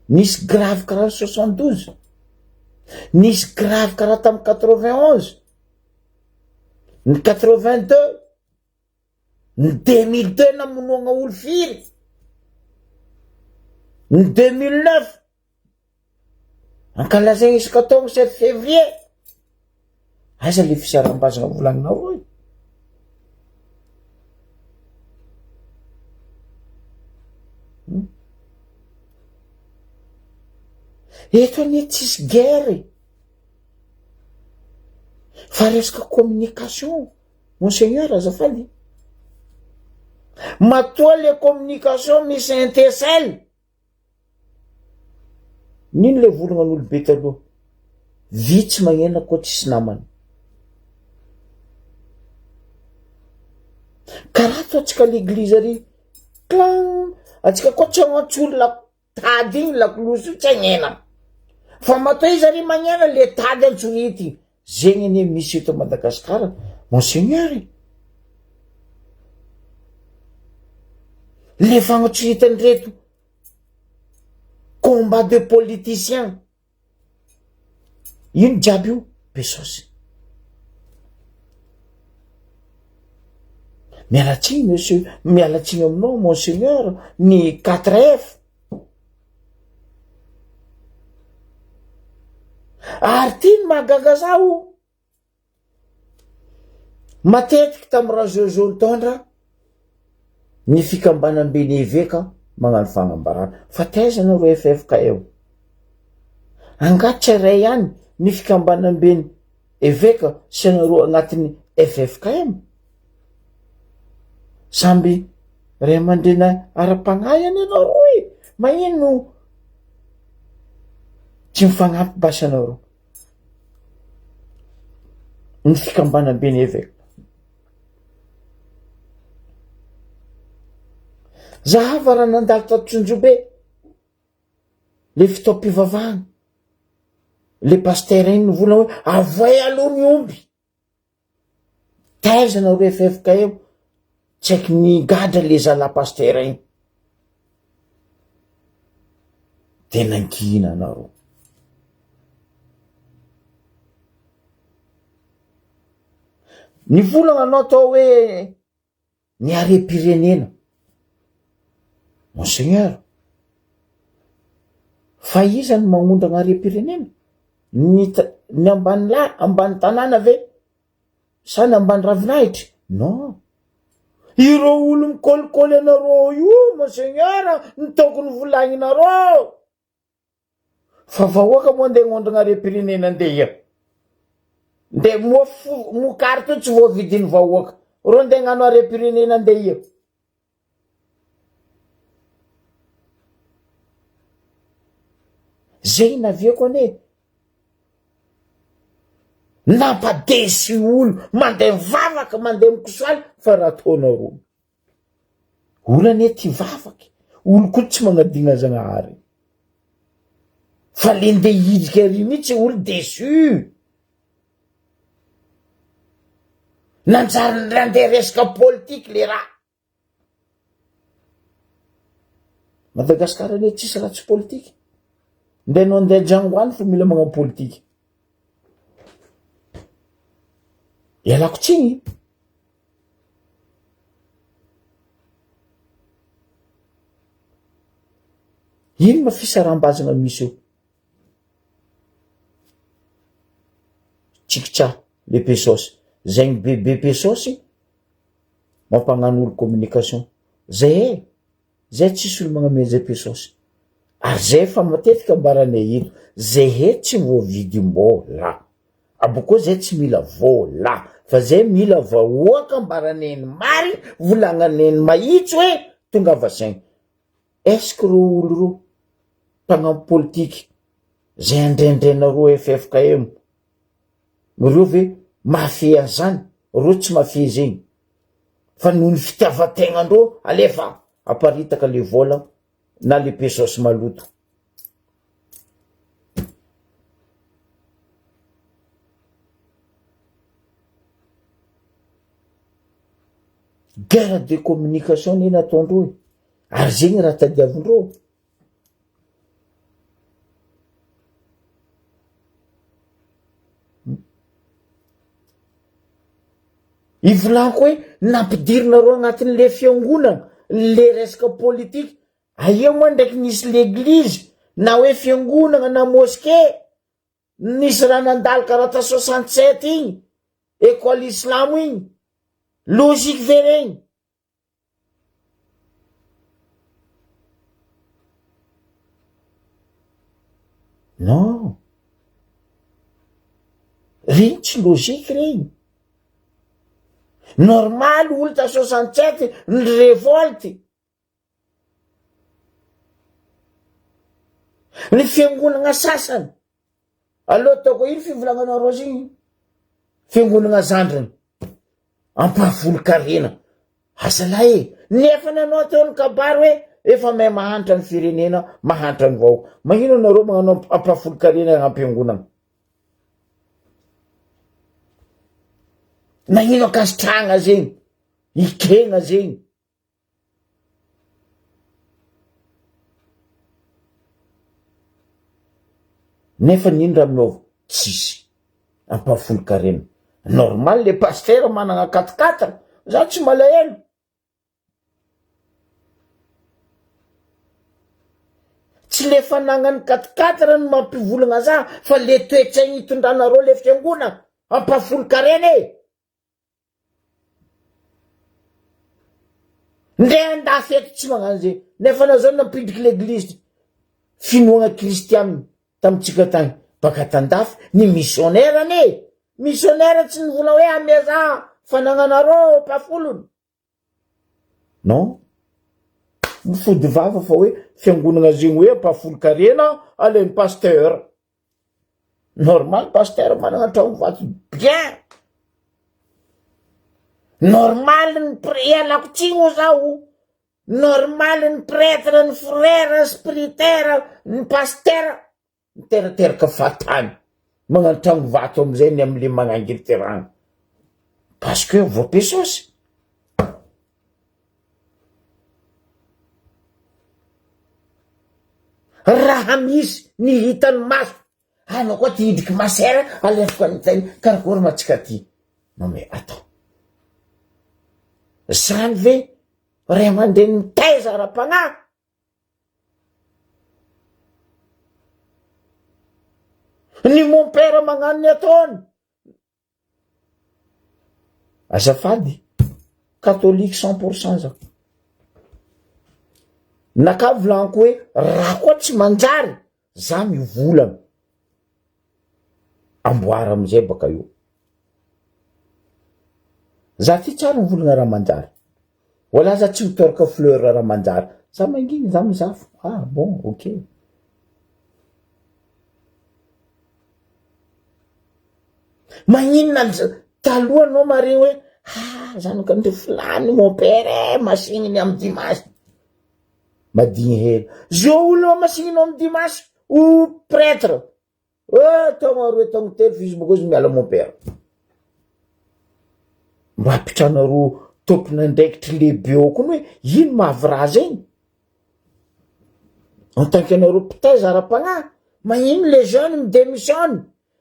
Nisy grave karaha 72, nisy grave karaha tamin'ny 91, ny 82, ny 2002 namonoana olo firy, ny 2009 ankalazaina isaka taogno 7 février. Aiza le fisarambazana volagninao roy? Eto anie tsisy guerre fa resaka communication. Monseigneur azafady, matoa le communication misy intesel. Nino le volagna be taloha? Vitsy magnena koa tsisy namany. Karaha ataontsika l'église ary clan atsika koa tsy agnantsolo la tady igny la kolosy tsy agnena. Fa matoa izy ary magnena le tady antsority. Zegny anie misy eto Madagasikara, Monseigneur. Le fagnatsoritany reto combat de politiciens. Ino jiaby io? Besosy. Mialatsiny monsieur, mialatsiny aminao Monseigneur, ny 4F. Ary ty ny mahagaga zao. Matetiky tamy raha Jojo Ntondra ny fikambanam-be ny eveka magnano fagnambarana. Fa taiza nareo FFK eo. Angatitra ray ihany ny fikambanam-be ny eveka sy nareo agnatin'ny FFKM. Samby ray aman-dreny ara-pagnahiny ianareo e. Magnino tsy mifagnampy basy anareo ny fikambanam-be ny eveka. Zahava raha nandalo tato Tsonjobe le fitaom-pivavahana le pasteur iny nivolana hoe avoay aloha ny omby. Taiza nareo FFK eo tsy aiky ny gadra le zala pasteur iny. Tena ankihina anareo. Ny volana anao tao hoe ny harem-pirenena. Monseigneur, fa iza ny magnondrana harem-pirenena? Ny ambany tanàna ve? Sa ny ambany ravinahitra? Non. Ireo olo mikolikoly anareo io, Monseigneur, ny tokony volagninareo. Fa vahoaka moa ndeha gnondrana harem-pirenena ndeha. Nde mokary tsy voavidiny vahoaka. Ro ndeha gnano harem-pirenena ndeha. Zay naviako ane. Nampadesy olo mandeha mivavaka, mandeha mikosoaly fa raha ataonareo. Olo ane ty vavaky. Olo koa tsy magnadigna Zagnahary. Fa le ndeha hidrika ary mihitsy olo desu. Nanjary nandeha resaka politika le raha. Madagasikara ane tsisy raha tsy politika. Ndenao ndeha jangoany fa mila magnano politika. Ialako tsiny. Ino ma fisarambazana misy eo? Tsikitra le Pesosy. Zay ny bebe Pesosy mampagnano olo communication. Zay tsisy olo magnamezy Pesosy. Ary zay fa matetika ambarane ino. Zay tsy voavidy mbola. Aboko zay tsy mila vola. Fa zay mila vahoaka ambaraneny mary, volagnaneny mahitsy hoe tonga vasaigny. Est-ce que ro olo ro mpagnano politika zay andrendrenareo FFKM reo ve mafia zany? Ro tsy mafia zegny. Fa noho ny fitiavategnandreo alefa aparitaka le vola na le Pesosy maloto. Guerre de communication ny nataondreo. Ary zegny raha tadiavindreo. Ivolanko hoe nampidirinareo agnatin'le fiangonana le resaka politika. Aia moa ndraiky nisy l'église na hoe fiangonana na moské nisy raha nandalo karata 67 igny école islamo igny. Logique ve regny? Non. Regny tsy logique regny. Normal olo ta 67 ny révolte. Ny fiangonana sasany. Aloha toko ino fivolagnanareo zigny? Fiangonana Zandrany. Ampahafolo-karena. Azalahy nefa nanao teo ny kabary hoe efa mahay mahantra ny firenena, mahantra ny vahoaka. Magnino anareo magnano ampahafolo-karena ampiangonana? Nagnino akasitragna zegny? Ikegna zegny. Nefa nino raha miova? Tsisy. Ampahafolo-karena. Normal le pasteur manana 4-4. Za tsy malahelo. tsy le fanagnany 4 ny mampivolagna za fa le toetraigny itondranareo le fiangona ampafolo karena ndre andafy eto tsy magnano zay nefa na zao nampindriky l'eglizy finoana kristianina tamitsika tagny baka tandafy ny missionnaire missionnaire tsy nivola hoe ameza fanagnanareo pafolony non mifody vava fa hoe fiangonana zegny hoe ampafolo karena aleny pasteur normal pasteur manana tragno vato bien normal ny ialako tsino zao normal ny prêtre ny frère spiritaire ny pasteur miterateraka fatany magnano tragno vato amizay ny amle magnangiliterana parce que voapesosy raha misy ny hitany maso anao koa ty hidriky masera alefaka nytainy karakory matsika ty no me atao zany ve ray aman-dreny mitaiza ara-pagnahy ny mon père magnano ny ataony azafady catholique 100% zao naka volaniko hoe raha koa tsy manjary za mivolagna amboara amizay baka io za ty tsara mivolagna raha manjary wala za tsy mitoraka fleur raha manjary za manginy za mizafo bon ok magnino taloha anao mariny hoe zanaka andre filany mon père masigniny amy dimasy madigny hely zao olo masigniny amy dimasy o prêtre tonga roe tonga telo facebook ozy miala mon père mapitranaro tompona ndraikitry lehibe ao koa hoe ino mahavy zegny en tant que anaro pitaiza ara-pagnahy magnino les jeunes midémissionne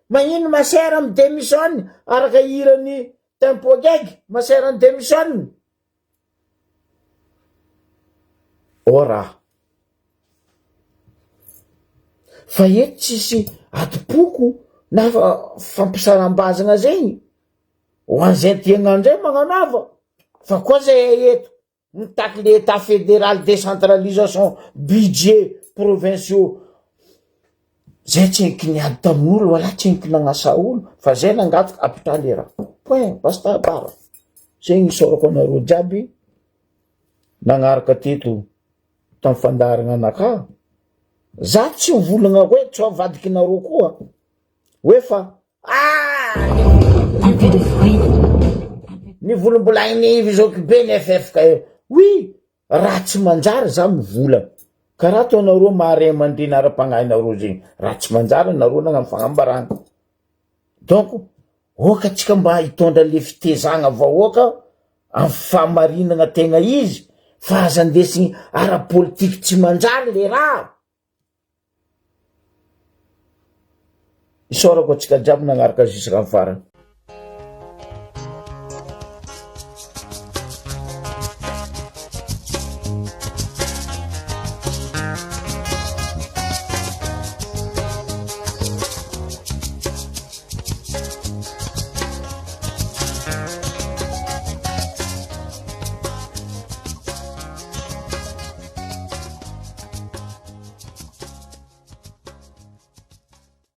magnino masera midémissionne araka irany tempogegy masera ny démissionne raha fa eto tsisy atopoko na fampisaram-bazana zegny ho an'izay tiagnandray magnanava fa koa zay eto mitaky le état fédéral décentralisation budget provinciaux zay tsy enky niady tamin'olo wala tsy enky nagnasa olo fa zay nangatoko apitraly raha point basta bara zegny isorako anareo jiaby nagnaraka teto tamy fandaragna anaka za tsy volagna hoe tsy avadiky nareo koa hoe fa ny volombolagny zao be ny FF ka oui raha tsy manjary za mivolagna karaha to anareo mahare aman-dreny ara-pagnahy nareo zegny raha tsy manjary nareo nagna amy fagnambarana donc oka tsika mba hitondra le fitezagna vahoaka amy famarinagna tegna izy fa aza andesigny ara-politiky tsy manjary le raha isorako atsika jiaby nagnaraka jusqu'à farany